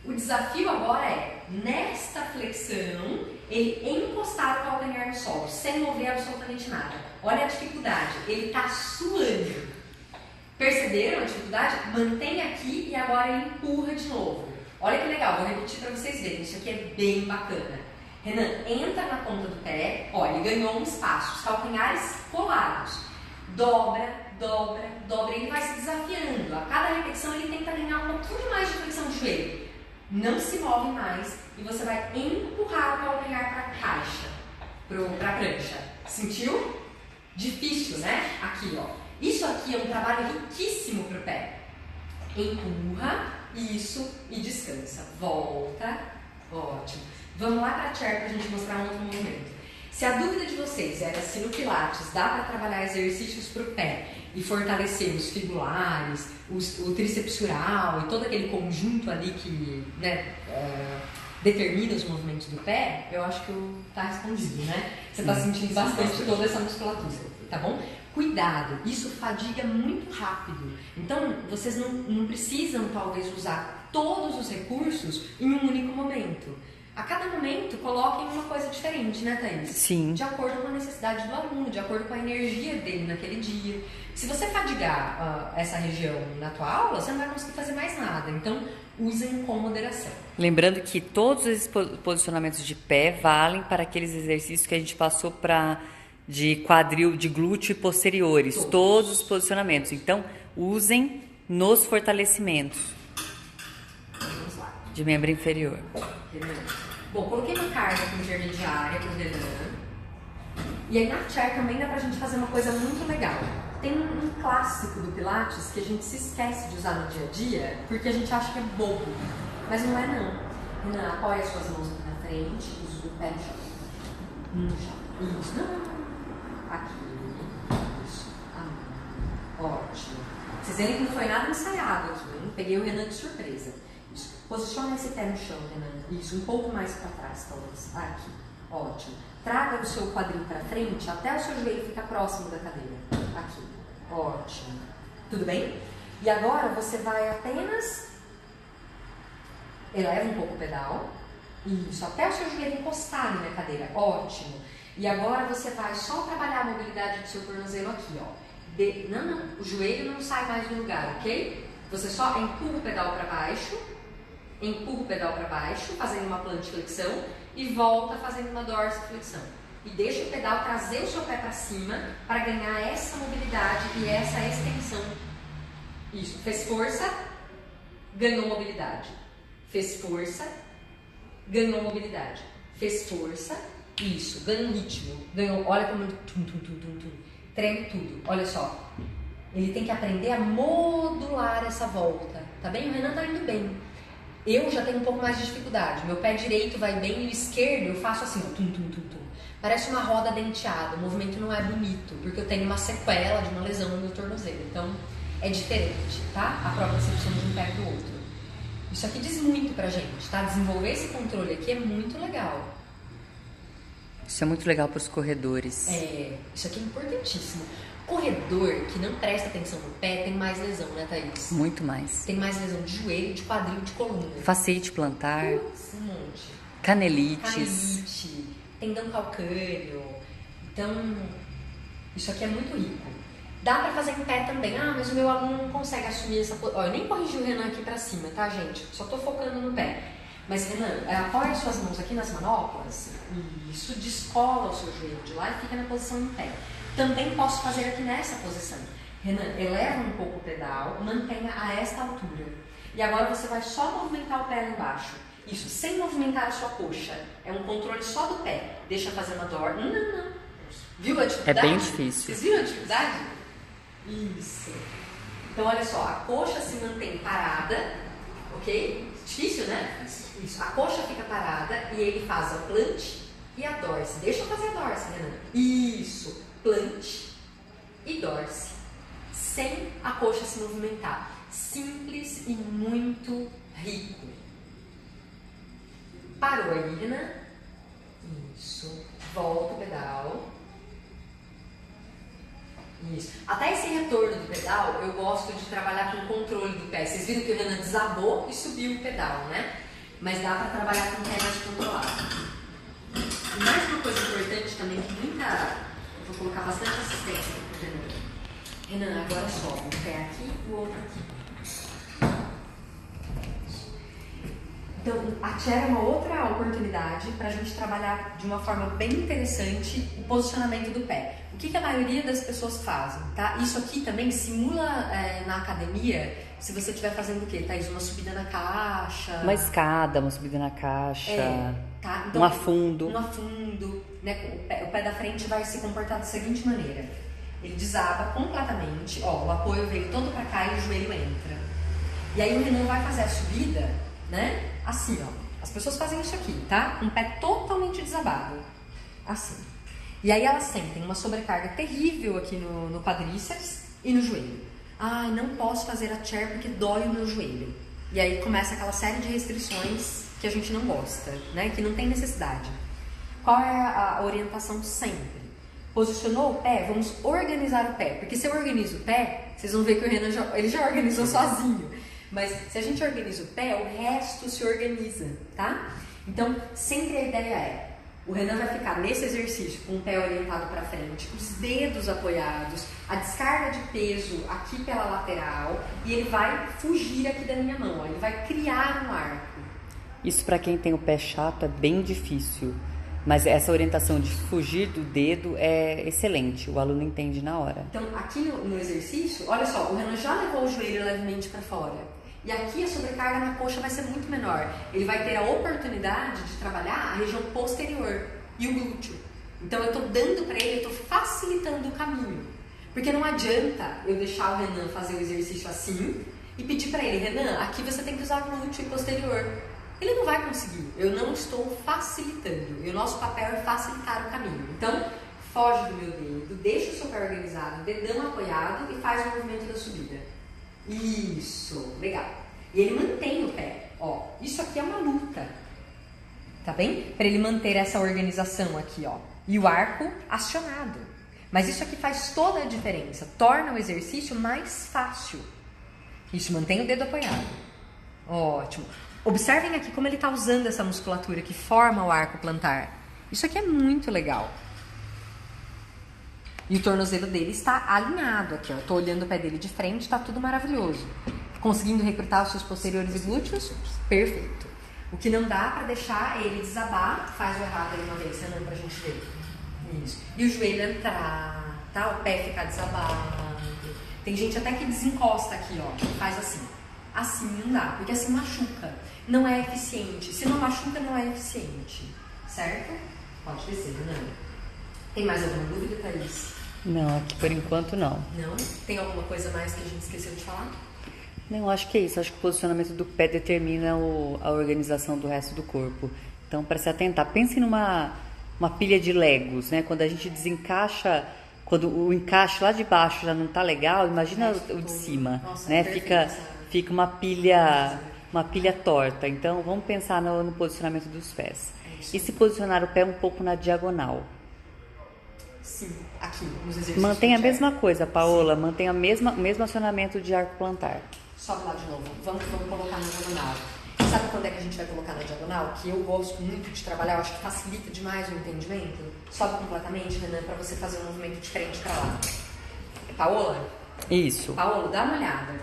O desafio agora é, nesta flexão, ele encostar o calcanhar no solo, sem mover absolutamente nada. Olha a dificuldade, ele está suando. Perceberam a dificuldade? Mantém aqui e agora ele empurra de novo. Olha que legal, vou repetir para vocês verem, isso aqui é bem bacana. Renan, entra na ponta do pé, olha, ele ganhou um espaço, os calcanhares colados. Dobra, dobra, dobra, ele vai se desafiando. A cada repetição ele tenta ganhar um pouquinho mais de flexão de joelho. Não se move mais e você vai empurrar o calcanhar para a caixa, para a prancha. Sentiu? Difícil, né? Aqui, ó. Isso aqui é um trabalho riquíssimo para o pé. Empurra. Isso, e descansa. Volta. Ótimo. Vamos lá para a chair para a gente mostrar um outro movimento. Se a dúvida de vocês era se no Pilates dá para trabalhar exercícios para o pé e fortalecer os fibulares, o tricepsural e todo aquele conjunto ali que determina os movimentos do pé, eu acho que está respondido, né? Você está sentindo bastante toda essa musculatura, tá bom? Cuidado, isso fadiga muito rápido. Então, vocês não precisam, talvez, usar todos os recursos em um único momento. A cada momento, coloquem uma coisa diferente, né, Thaís? Sim. De acordo com a necessidade do aluno, de acordo com a energia dele naquele dia. Se você fadigar essa região na tua aula, você não vai conseguir fazer mais nada. Então, usem com moderação. Lembrando que todos esses posicionamentos de pé valem para aqueles exercícios que a gente passou de quadril, de glúteo e posteriores. Todos os posicionamentos. Então, usem nos fortalecimentos de membro inferior. Bom, coloquei uma carga intermediária para o Renan. E aí na chair também dá pra gente fazer uma coisa muito legal. Tem um clássico do Pilates que a gente se esquece de usar no dia a dia porque a gente acha que é bobo. Mas não é não. Renan, apoia as suas mãos aqui na frente, o pé no chão. No chão. Isso. Não. Aqui. Isso. Ótimo. Vocês verem que não foi nada ensaiado aqui, hein? Peguei o Renan de surpresa. Isso. Posiciona esse pé no chão, Renan. Isso, um pouco mais para trás, talvez. Aqui. Ótimo. Traga o seu quadril para frente até o seu joelho ficar próximo da cadeira. Aqui. Ótimo. Tudo bem? E agora você vai apenas eleva um pouco o pedal. Isso, até o seu joelho encostar ali na cadeira. Ótimo. E agora você vai só trabalhar a mobilidade do seu tornozelo aqui, ó. Não, o joelho não sai mais do lugar, ok? Você só empurra o pedal para baixo, fazendo uma plantiflexão e volta fazendo uma dorsiflexão. E deixa o pedal trazer o seu pé para cima para ganhar essa mobilidade e essa extensão. Isso, fez força, ganhou mobilidade. Fez força, ganhou mobilidade. Fez força, isso, ganhou ritmo. Ganhou, olha como ele treme tudo, olha só. Ele tem que aprender a modular essa volta, tá bem? O Renan tá indo bem. Eu já tenho um pouco mais de dificuldade. Meu pé direito vai bem e o esquerdo eu faço assim, ó, Parece uma roda denteada. O movimento não é bonito, porque eu tenho uma sequela de uma lesão no meu tornozelo. Então, é diferente, tá? A propriocepção de um pé do outro. Isso aqui diz muito pra gente, tá? Desenvolver esse controle aqui é muito legal. Isso é muito legal para os corredores. Isso aqui é importantíssimo. Corredor que não presta atenção no pé tem mais lesão, né, Thaís? Muito mais. Tem mais lesão de joelho, de quadril, de coluna. Fasciite plantar. Um monte. Canelites. Tendão calcâneo. Então, isso aqui é muito rico. Dá pra fazer em pé também. Ah, mas o meu aluno não consegue assumir essa... Ó, eu nem corrigi o Renan aqui pra cima, tá, gente? Só tô focando no pé. Mas, Renan, apoia suas mãos aqui nas manoplas. Isso, descola o seu joelho de lá e fica na posição em pé. Também posso fazer aqui nessa posição. Renan, eleva um pouco o pedal, mantenha a esta altura. E agora você vai só movimentar o pé lá embaixo. Isso, sem movimentar a sua coxa. É um controle só do pé. Deixa fazer uma dor. Não. Viu a dificuldade? É bem difícil. Vocês viram a dificuldade? Isso. Então, olha só, a coxa se mantém parada, ok? Difícil, né? Isso. A coxa fica parada e ele faz a plant e a dorse. Deixa eu fazer a dorse, Renan. Isso. Plant e dorse. Sem a coxa se movimentar. Simples e muito rico. Parou aí, Renan? Isso. Volta o pedal. Isso. Até esse retorno do pedal, eu gosto de trabalhar com o controle do pé. Vocês viram que o Renan desabou e subiu o pedal, né? Mas dá para trabalhar com o pé mais controlado. E mais uma coisa importante também, que eu vou colocar bastante assistência aqui pro Renan. Renan, agora sobe um pé aqui e o outro aqui. Então, a Tia é uma outra oportunidade para a gente trabalhar de uma forma bem interessante o posicionamento do pé. O que a maioria das pessoas fazem, tá? Isso aqui também simula na academia, se você estiver fazendo o quê, Thaís? Uma subida na caixa. Uma escada, uma subida na caixa. Tá? Então, um afundo. Um afundo, né? O pé da frente vai se comportar da seguinte maneira. Ele desaba completamente, ó, o apoio veio todo para cá e o joelho entra. E aí o Renan vai fazer a subida, né? Assim, ó. As pessoas fazem isso aqui, tá? Com o pé totalmente desabado. Assim. E aí elas sentem uma sobrecarga terrível aqui no quadríceps e no joelho. Ai, não posso fazer a chair porque dói o meu joelho. E aí começa aquela série de restrições que a gente não gosta, né? Que não tem necessidade. Qual é a orientação sempre? Posicionou o pé, vamos organizar o pé. Porque se eu organizo o pé, vocês vão ver que o Renan já organizou sozinho. Mas se a gente organiza o pé, o resto se organiza, tá? Então, sempre a ideia é, o Renan vai ficar nesse exercício com o pé orientado para frente, os dedos apoiados, a descarga de peso aqui pela lateral, e ele vai fugir aqui da minha mão, ó, ele vai criar um arco. Isso para quem tem o pé chato é bem difícil, mas essa orientação de fugir do dedo é excelente, o aluno entende na hora. Então, aqui no exercício, olha só, o Renan já levou o joelho levemente para fora. E aqui a sobrecarga na coxa vai ser muito menor. Ele vai ter a oportunidade de trabalhar a região posterior e o glúteo. Então eu estou dando para ele, eu estou facilitando o caminho. Porque não adianta eu deixar o Renan fazer o exercício assim e pedir para ele, Renan, aqui você tem que usar glúteo e posterior. Ele não vai conseguir. Eu não estou facilitando. E o nosso papel é facilitar o caminho. Então, foge do meu dedo, deixa o seu pé organizado, dedão apoiado e faz o movimento da subida. Isso, legal. E ele mantém o pé. Ó, isso aqui é uma luta, tá bem? Para ele manter essa organização aqui, ó. E o arco acionado. Mas isso aqui faz toda a diferença. Torna o exercício mais fácil. Isso, mantém o dedo apoiado. Ótimo. Observem aqui como ele está usando essa musculatura que forma o arco plantar. Isso aqui é muito legal. E o tornozelo dele está alinhado aqui, ó. Eu tô olhando o pé dele de frente, tá tudo maravilhoso. Conseguindo recrutar os seus posteriores e glúteos? Perfeito. O que não dá para deixar ele desabar, faz o errado aí uma vez, Renan, pra gente ver. Isso. E o joelho entrar, tá? O pé ficar desabado. Tem gente até que desencosta aqui, ó. Faz assim. Assim não dá, porque assim machuca. Não é eficiente. Se não machuca, não é eficiente. Certo? Pode descer, Renan. Tem mais alguma dúvida, Thaís? Não, aqui por enquanto não. Não? Tem alguma coisa mais que a gente esqueceu de falar? Não, acho que é isso. Acho que o posicionamento do pé determina a organização do resto do corpo. Então, para se atentar, pense numa pilha de Legos, né? Quando a gente desencaixa, quando o encaixe lá de baixo já não tá legal, imagina o de cima, nossa, né? Fica uma pilha torta. Então, vamos pensar no posicionamento dos pés. E se posicionar o pé um pouco na diagonal. Sim, aqui nos exercícios. Mantém a mesma coisa, Paola. Mantém o mesmo acionamento de arco plantar. Sobe lá de novo. Vamos colocar na diagonal. Sabe quando é que a gente vai colocar na diagonal? Que eu gosto muito de trabalhar, eu acho que facilita demais o entendimento. Sobe completamente, Renan, para você fazer um movimento diferente para lá. Paola? Isso. Paola, dá uma olhada.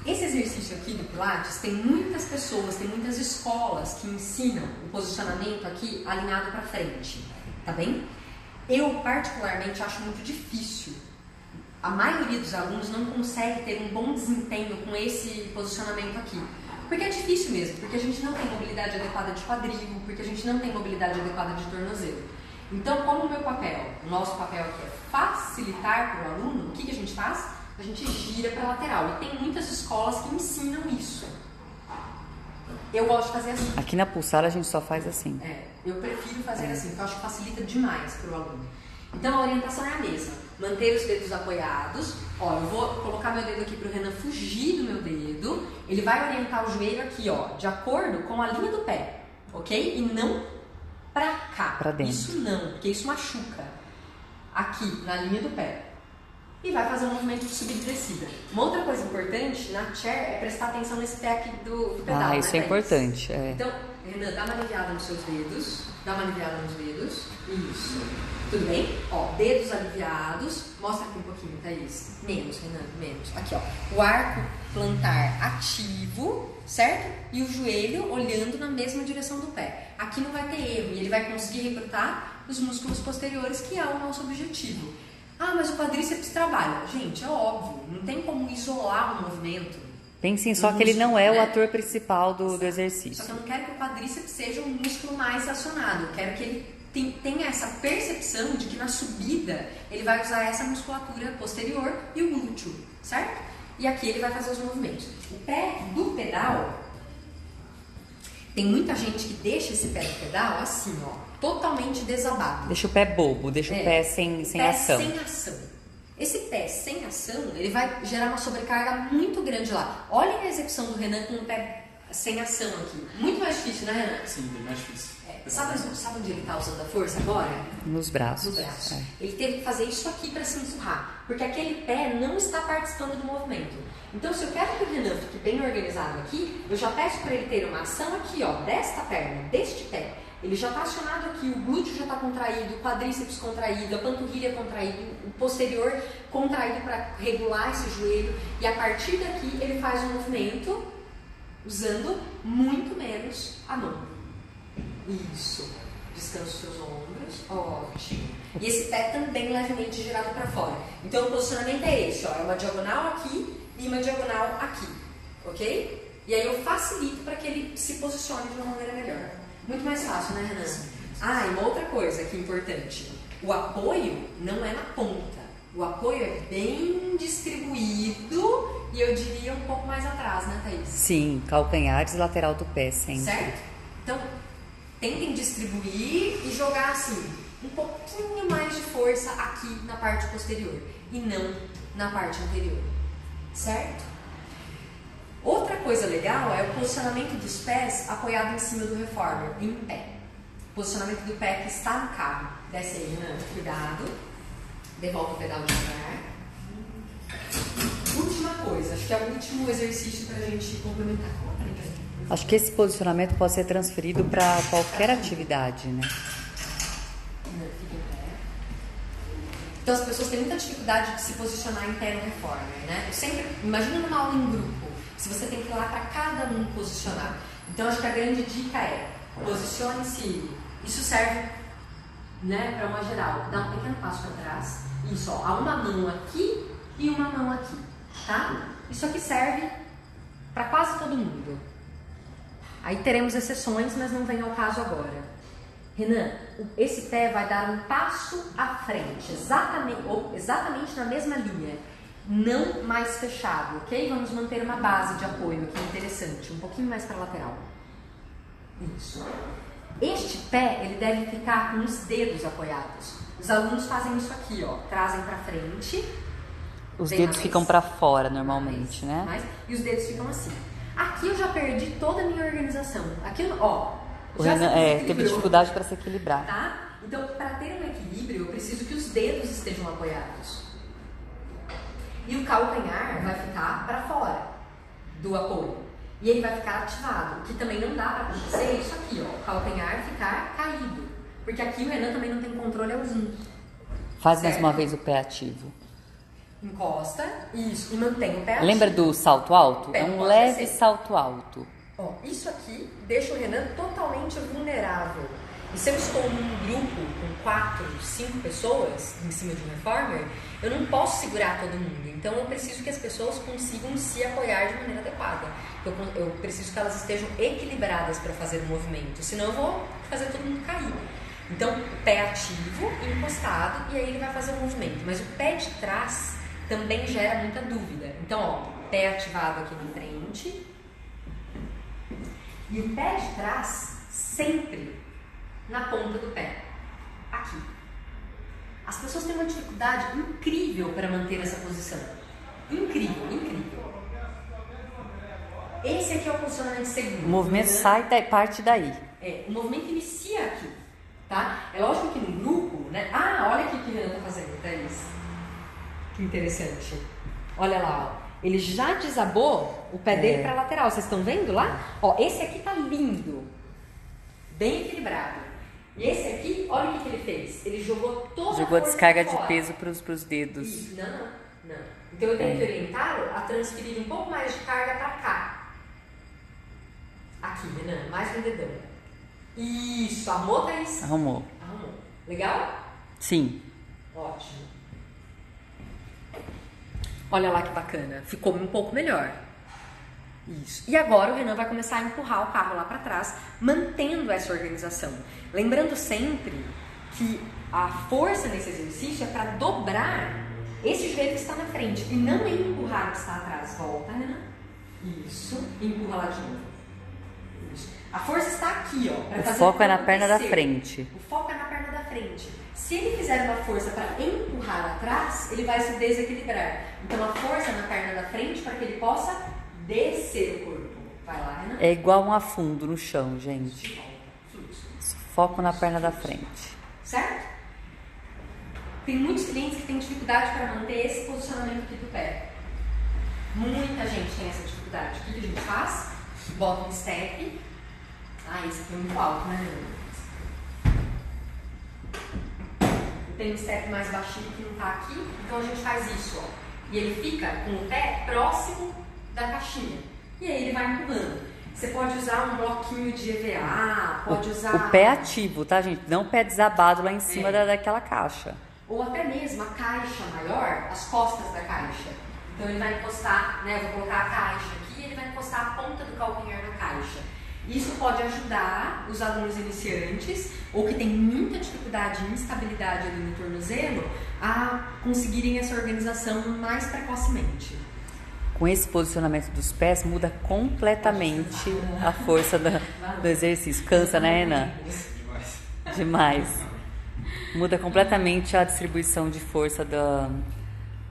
Esse exercício aqui do Pilates, tem muitas pessoas, tem muitas escolas que ensinam o posicionamento aqui alinhado para frente. Tá bem? Eu, particularmente, acho muito difícil. A maioria dos alunos não consegue ter um bom desempenho com esse posicionamento aqui. Porque é difícil mesmo, porque a gente não tem mobilidade adequada de quadril, porque a gente não tem mobilidade adequada de tornozelo. Então, como o nosso papel aqui é facilitar para o aluno, o que a gente faz? A gente gira para a lateral. E tem muitas escolas que ensinam isso. Eu gosto de fazer assim. Aqui na Pulsar a gente só faz assim. Eu prefiro fazer assim, porque eu acho que facilita demais para o aluno. Então, a orientação é a mesma. Manter os dedos apoiados. Ó, eu vou colocar meu dedo aqui para o Renan fugir do meu dedo. Ele vai orientar o joelho aqui, ó, de acordo com a linha do pé, ok? E não para cá. Para dentro. Isso não, porque isso machuca. Aqui, na linha do pé. E vai fazer um movimento de subida e descida. Uma outra coisa importante na chair é prestar atenção nesse pé aqui do pedal. Ah, isso é importante. É. Então, Renan, dá uma aliviada nos seus dedos. Dá uma aliviada nos dedos. Isso. Tudo bem? Ó, dedos aliviados. Mostra aqui um pouquinho, Thaís. Menos, Renan, menos. Aqui, ó. O arco plantar ativo, certo? E o joelho olhando na mesma direção do pé. Aqui não vai ter erro. E ele vai conseguir recrutar os músculos posteriores, que é o nosso objetivo. Ah, mas o quadríceps trabalha. Gente, é óbvio. Não tem como isolar o movimento. Pensem só que ele não é o ator principal do exercício. Só que eu não quero que o quadríceps seja o músculo mais acionado. Eu quero que ele tenha essa percepção de que na subida ele vai usar essa musculatura posterior e o glúteo, certo? E aqui ele vai fazer os movimentos. O pé do pedal, tem muita gente que deixa esse pé do pedal assim, ó, totalmente desabado. Deixa o pé bobo, deixa o pé sem ação. Sem ação. Esse pé sem ação, ele vai gerar uma sobrecarga muito grande lá. Olhem a execução do Renan com o pé sem ação aqui. Muito mais difícil, né, Renan? Sim, bem mais difícil. Sabe onde ele está usando a força agora? Nos braços. No braço. Ele teve que fazer isso aqui para se empurrar, porque aquele pé não está participando do movimento. Então, se eu quero que o Renan fique bem organizado aqui, eu já peço para ele ter uma ação aqui, ó, desta perna, deste pé. Ele já está acionado aqui, o glúteo já está contraído, o quadríceps contraído, a panturrilha contraído, o posterior contraído para regular esse joelho. E a partir daqui ele faz um movimento usando muito menos a mão. Isso. Descansa os seus ombros. Ótimo. E esse pé também levemente girado para fora. Então o posicionamento é esse, ó. É uma diagonal aqui e uma diagonal aqui. Ok? E aí eu facilito para que ele se posicione de uma maneira melhor. Muito mais fácil, né, Renan? Ah, e uma outra coisa que é importante. O apoio não é na ponta. O apoio é bem distribuído e eu diria um pouco mais atrás, né, Thaís? Sim, calcanhares e lateral do pé sempre. Certo? Então, tentem distribuir e jogar assim, um pouquinho mais de força aqui na parte posterior e não na parte anterior. Certo? Outra coisa legal é o posicionamento dos pés apoiado em cima do reformer, em pé. Posicionamento do pé que está no carro. Desce aí, Renan, cuidado. Devolve o pedal devagar. Última coisa, acho que é o último exercício para a gente complementar. Acho que esse posicionamento pode ser transferido para qualquer atividade, né? Fica em pé. Então as pessoas têm muita dificuldade de se posicionar em pé no reformer, né? Eu sempre, imagina numa aula em grupo, se você tem que ir lá para cada um posicionar. Então acho que a grande dica é posicione-se. Isso serve, né, para uma geral. Dá um pequeno passo para trás. Isso, ó, há uma mão aqui e uma mão aqui, tá? Isso aqui serve para quase todo mundo. Aí teremos exceções, mas não vem ao caso agora. Renan, esse pé vai dar um passo à frente, exatamente na mesma linha, não mais fechado, ok? Vamos manter uma base de apoio aqui interessante, um pouquinho mais para a lateral. Isso. Este pé, ele deve ficar com os dedos apoiados. Os alunos fazem isso aqui, ó, trazem para frente. Os dedos ficam para fora normalmente, né? E os dedos ficam assim. Aqui eu já perdi toda a minha organização. Aqui, ó, o Renan teve dificuldade para se equilibrar. Tá? Então, para ter um equilíbrio, eu preciso que os dedos estejam apoiados. E o calcanhar vai ficar para fora do apoio. E ele vai ficar ativado. O que também não dá para acontecer é isso aqui, ó. O calcanhar ficar caído. Porque aqui o Renan também não tem controle algum. Faz mais uma vez o pé ativo. Encosta, isso, e mantém o pé ativo. Lembra do salto alto? É um leve salto alto. Ó, isso aqui deixa o Renan totalmente vulnerável. E se eu estou num grupo com 4, 5 pessoas em cima de um reformer, eu não posso segurar todo mundo. Então eu preciso que as pessoas consigam se apoiar de maneira adequada. Eu preciso que elas estejam equilibradas para fazer o movimento, senão eu vou fazer todo mundo cair. Então, o pé ativo, encostado, e aí ele vai fazer o movimento. Mas o pé de trás também gera muita dúvida. Então, ó, pé ativado aqui na frente. E o pé de trás sempre na ponta do pé. Aqui. As pessoas têm uma dificuldade incrível para manter essa posição. Incrível, incrível. Esse aqui é o posicionamento seguro. O movimento sai e parte daí. O movimento inicia aqui. Tá? É lógico que no grupo, né? Ah, olha aqui o que o Renan tá fazendo, Thaís. Que interessante. Olha lá, ó. Ele já desabou o pé dele para lateral. Vocês estão vendo lá? Ó, esse aqui tá lindo. Bem equilibrado. E esse aqui, olha o que ele fez. Ele jogou toda a força descarga fora. de peso pros dedos. Isso. Não. Então eu tenho que orientá-lo a transferir um pouco mais de carga para cá. Aqui, Renan, mais um dedão. Isso, arrumou, Thaís? Arrumou. Legal? Sim. Ótimo. Olha lá que bacana. Ficou um pouco melhor. Isso. E agora o Renan vai começar a empurrar o carro lá para trás, mantendo essa organização. Lembrando sempre que a força nesse exercício é para dobrar esse joelho que está na frente e não empurrar o que está atrás. Volta, Renan. Isso. E empurra lá de novo. A força está aqui, ó. O foco é na perna da frente. O foco é na perna da frente. Se ele fizer uma força para empurrar atrás, ele vai se desequilibrar. Então a força é na perna da frente para que ele possa descer o corpo. Vai lá, Renan. É igual um afundo no chão, gente. Foco na perna da frente. Certo? Tem muitos clientes que têm dificuldade para manter esse posicionamento aqui do pé. Muita gente tem essa dificuldade. O que a gente faz? Bota um step. Esse aqui é muito alto, né? Tem um step mais baixinho que não tá aqui, então a gente faz isso, ó. E ele fica com o pé próximo da caixinha. E aí ele vai empurrando. Você pode usar um bloquinho de EVA, pode usar... O pé ativo, tá, gente? Não o pé desabado lá em cima daquela caixa. Ou até mesmo a caixa maior, as costas da caixa. Então ele vai encostar, né? Eu vou colocar a caixa aqui e ele vai encostar a ponta do calcanhar na caixa. Isso pode ajudar os alunos iniciantes ou que têm muita dificuldade e instabilidade ali no tornozelo a conseguirem essa organização mais precocemente. Com esse posicionamento dos pés muda completamente a força do exercício. Cansa, né, Renan? Demais. Muda completamente a distribuição de força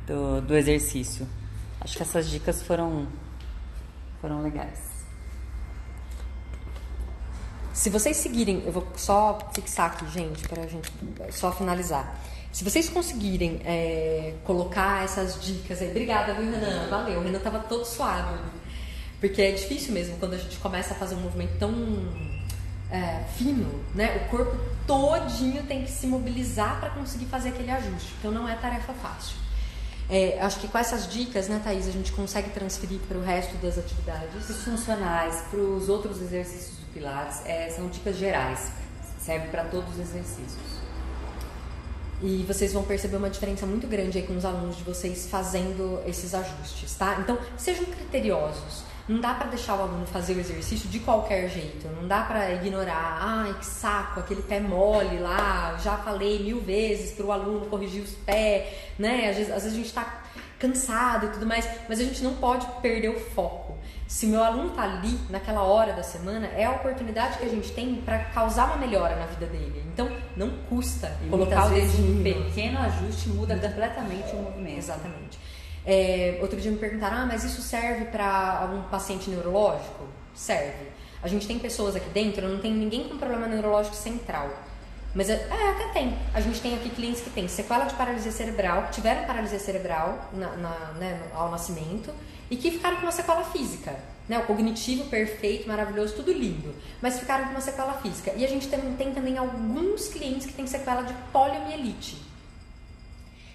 do exercício. Acho que essas dicas foram foram legais. Se vocês seguirem, eu vou só fixar aqui, gente, para a gente só finalizar. Se vocês conseguirem colocar essas dicas aí, obrigada, viu, Renan? Valeu, o Renan tava todo suado, porque é difícil mesmo quando a gente começa a fazer um movimento tão fino, né? O corpo todinho tem que se mobilizar para conseguir fazer aquele ajuste, então não é tarefa fácil. Acho que com essas dicas, né, Thaís, a gente consegue transferir para o resto das atividades. Os funcionais, para os outros exercícios do Pilates, são dicas gerais, serve para todos os exercícios. E vocês vão perceber uma diferença muito grande aí com os alunos de vocês fazendo esses ajustes, tá? Então, sejam criteriosos. Não dá para deixar o aluno fazer o exercício de qualquer jeito. Não dá para ignorar. Ai, que saco, aquele pé mole lá. Já falei 1000 vezes para o aluno corrigir os pés, né? Às vezes a gente está cansado e tudo mais, mas a gente não pode perder o foco. Se meu aluno está ali, naquela hora da semana, é a oportunidade que a gente tem para causar uma melhora na vida dele. Então, não custa colocar o dedinho. Um pequeno ajuste muda completamente o movimento. Exatamente. Outro dia me perguntaram, mas isso serve para algum paciente neurológico? Serve. A gente tem pessoas aqui dentro, não tem ninguém com problema neurológico central. Mas até tem. A gente tem aqui clientes que têm sequela de paralisia cerebral, que tiveram paralisia cerebral ao nascimento e que ficaram com uma sequela física. Né? O cognitivo perfeito, maravilhoso, tudo lindo. Mas ficaram com uma sequela física. E a gente tem também alguns clientes que têm sequela de poliomielite.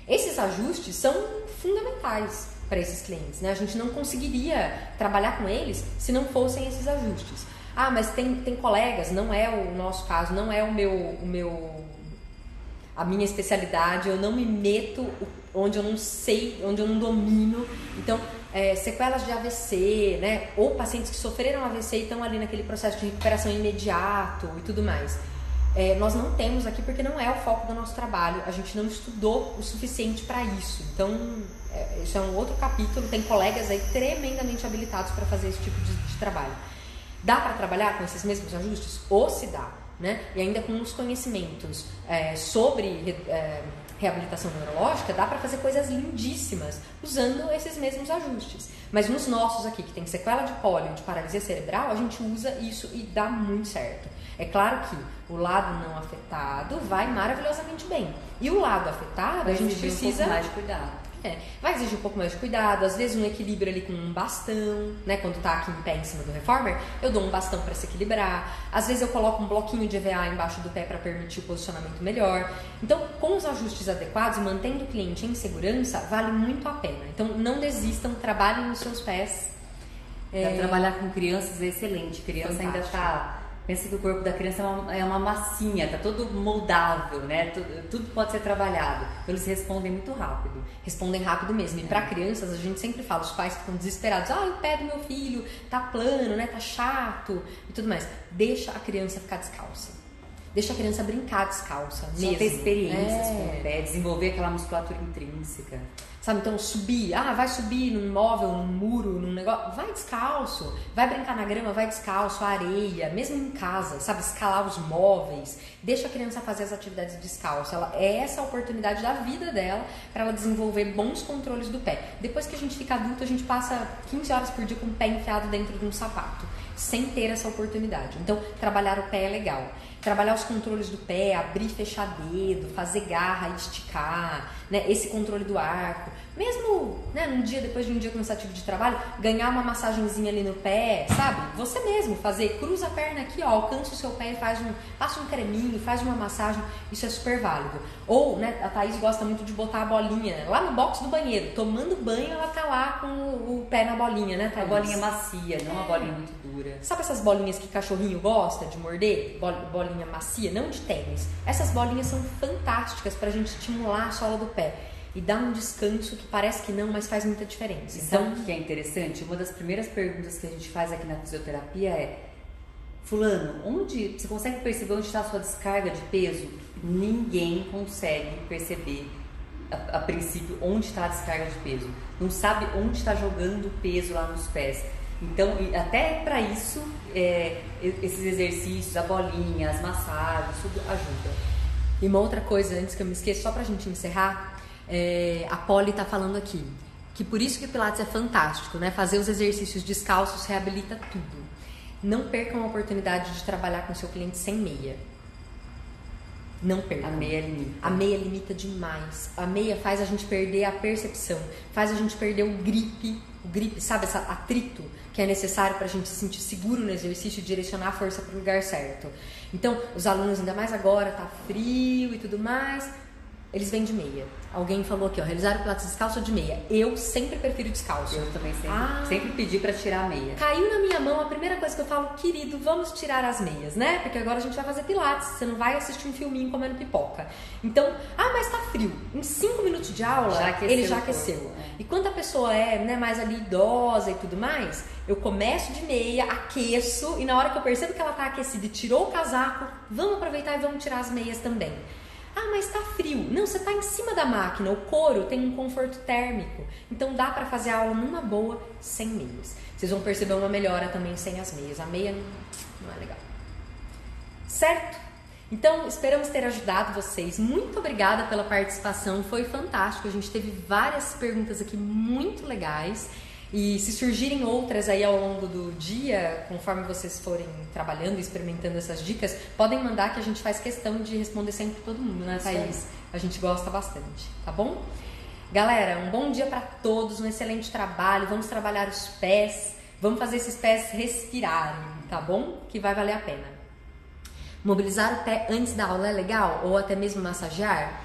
Esses ajustes são fundamentais para esses clientes. Né? A gente não conseguiria trabalhar com eles se não fossem esses ajustes. Ah, mas tem colegas, não é o nosso caso, não é a minha especialidade, eu não me meto onde eu não sei, onde eu não domino. Então, sequelas de AVC, né? Ou pacientes que sofreram AVC e estão ali naquele processo de recuperação imediato e tudo mais. Nós não temos aqui porque não é o foco do nosso trabalho, a gente não estudou o suficiente para isso. Então, isso é um outro capítulo, tem colegas aí tremendamente habilitados para fazer esse tipo de trabalho. Dá para trabalhar com esses mesmos ajustes? Ou se dá, né? E ainda com os conhecimentos sobre reabilitação neurológica, dá para fazer coisas lindíssimas usando esses mesmos ajustes. Mas nos nossos aqui, que tem sequela de pólio, de paralisia cerebral, a gente usa isso e dá muito certo. É claro que o lado não afetado vai maravilhosamente bem. E o lado afetado, a gente precisa... um pouco mais de cuidado. Vai exigir um pouco mais de cuidado, às vezes um equilíbrio ali com um bastão, né? Quando tá aqui em pé em cima do reformer, eu dou um bastão para se equilibrar. Às vezes eu coloco um bloquinho de EVA embaixo do pé para permitir o posicionamento melhor. Então, com os ajustes adequados, mantendo o cliente em segurança, vale muito a pena. Então, não desistam, trabalhem nos seus pés. Trabalhar com crianças é excelente. Criança fantástico. Ainda tá... Pensa que o corpo da criança é uma massinha, tá todo moldável, né? Tudo pode ser trabalhado. Então, eles respondem muito rápido. Respondem rápido mesmo. E para crianças, a gente sempre fala, os pais ficam desesperados. O pé do meu filho tá plano, né? Tá chato e tudo mais. Deixa a criança ficar descalça. Deixa a criança brincar descalça mesmo. Só ter experiências com o pé, desenvolver aquela musculatura intrínseca. Sabe, então subir, vai subir num móvel, num muro, num negócio, vai descalço, vai brincar na grama, vai descalço, areia, mesmo em casa, sabe, escalar os móveis, deixa a criança fazer as atividades descalço, é essa a oportunidade da vida dela para ela desenvolver bons controles do pé. Depois que a gente fica adulto, a gente passa 15 horas por dia com o pé enfiado dentro de um sapato, sem ter essa oportunidade. Então, trabalhar o pé é legal. Trabalhar os controles do pé, abrir e fechar dedo, fazer garra, esticar, né? Esse controle do arco. Mesmo, né, depois de um dia cansativo de trabalho, ganhar uma massagenzinha ali no pé, sabe? Você mesmo fazer, cruza a perna aqui, alcança o seu pé e passa um creminho, faz uma massagem, isso é super válido. Ou, né, a Thaís gosta muito de botar a bolinha lá no box do banheiro, tomando banho, ela tá lá com o pé na bolinha, né, Thaís? A bolinha macia, não a bolinha muito dura. Sabe essas bolinhas que cachorrinho gosta de morder? Bolinha macia, não de tênis. Essas bolinhas são fantásticas pra gente estimular a sola do pé. E dá um descanso que parece que não, mas faz muita diferença. Então, o que é interessante? Uma das primeiras perguntas que a gente faz aqui na fisioterapia é: fulano, você consegue perceber onde está a sua descarga de peso? Ninguém consegue perceber, a princípio, onde está a descarga de peso. Não sabe onde está jogando o peso lá nos pés. Então, até para isso, esses exercícios, a bolinha, as massagens, tudo ajuda. E uma outra coisa, antes que eu me esqueça, só pra gente encerrar, a Polly tá falando aqui que por isso que o Pilates é fantástico, né? Fazer os exercícios descalços reabilita tudo. Não percam a oportunidade de trabalhar com seu cliente sem meia. Não percam. A meia limita. A meia limita demais. A meia faz a gente perder a percepção, faz a gente perder o grip, sabe, esse atrito que é necessário para a gente se sentir seguro no exercício e direcionar a força para o lugar certo. Então, os alunos, ainda mais agora, tá frio e tudo mais, eles vêm de meia. Alguém falou aqui, ó, realizar o Pilates descalço ou de meia? Eu sempre prefiro descalço. Eu também sempre pedi para tirar a meia. Caiu na minha mão, a primeira coisa que eu falo, querido, vamos tirar as meias, né? Porque agora a gente vai fazer Pilates, você não vai assistir um filminho comendo pipoca. Então, mas tá frio. Em 5 minutos de aula, ele já aqueceu. E quando a pessoa é, né, mais ali idosa e tudo mais, eu começo de meia, aqueço, e na hora que eu percebo que ela tá aquecida e tirou o casaco, vamos aproveitar e vamos tirar as meias também. Mas tá frio. Não, você tá em cima da máquina. O couro tem um conforto térmico. Então dá pra fazer a aula numa boa, sem meias. Vocês vão perceber uma melhora também sem as meias. A meia não é legal. Certo? Então, esperamos ter ajudado vocês. Muito obrigada pela participação. Foi fantástico. A gente teve várias perguntas aqui muito legais. E se surgirem outras aí ao longo do dia, conforme vocês forem trabalhando e experimentando essas dicas, podem mandar que a gente faz questão de responder sempre todo mundo, né, Thaís? A gente gosta bastante, tá bom? Galera, um bom dia para todos, um excelente trabalho, vamos trabalhar os pés, vamos fazer esses pés respirarem, tá bom? Que vai valer a pena. Mobilizar o pé antes da aula é legal? Ou até mesmo massagear?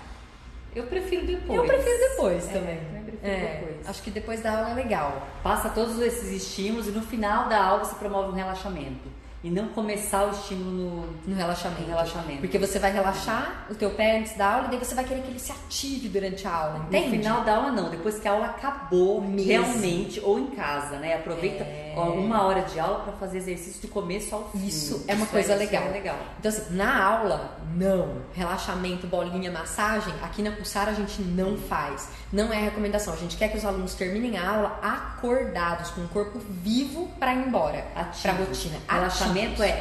Eu prefiro depois. Eu prefiro depois também. Depois. Acho que depois da aula é legal. Passa todos esses estímulos e no final da aula você promove um relaxamento. E não começar o estímulo no relaxamento. Porque você vai relaxar o teu pé antes da aula e daí você vai querer que ele se ative durante a aula, entende? No final da aula não, depois que a aula acabou realmente, ou em casa, né? Aproveita 1 hora de aula para fazer exercício do começo ao fim. Isso é uma coisa legal. Então assim, na aula, não. Relaxamento, bolinha, massagem, aqui na Pulsar a gente não faz. Não é recomendação. A gente quer que os alunos terminem a aula acordados, com o corpo vivo para ir embora. Para a rotina. Relaxamento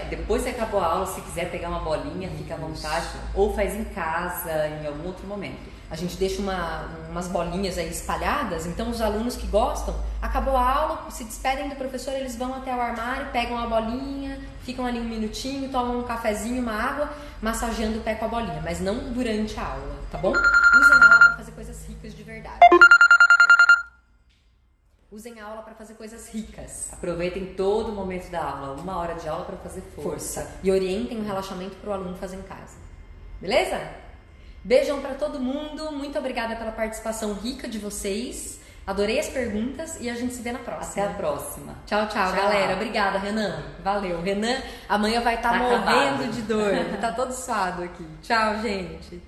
depois que acabou a aula, se quiser pegar uma bolinha, fica à vontade, ou faz em casa, em algum outro momento. A gente deixa umas bolinhas aí espalhadas, então os alunos que gostam, acabou a aula, se despedem do professor, eles vão até o armário, pegam a bolinha, ficam ali um minutinho, tomam um cafezinho, uma água, massageando o pé com a bolinha, mas não durante a aula, tá bom? Usem a aula para fazer coisas ricas de verdade. Usem a aula para fazer coisas ricas. Aproveitem todo o momento da aula, 1 hora de aula para fazer força. E orientem o relaxamento para o aluno fazer em casa. Beleza? Beijão para todo mundo. Muito obrigada pela participação rica de vocês. Adorei as perguntas e a gente se vê na próxima. Até a próxima. Tchau, galera. Obrigada, Renan. Valeu. Renan amanhã vai estar morrendo de dor. Ele tá todo suado aqui. Tchau, gente.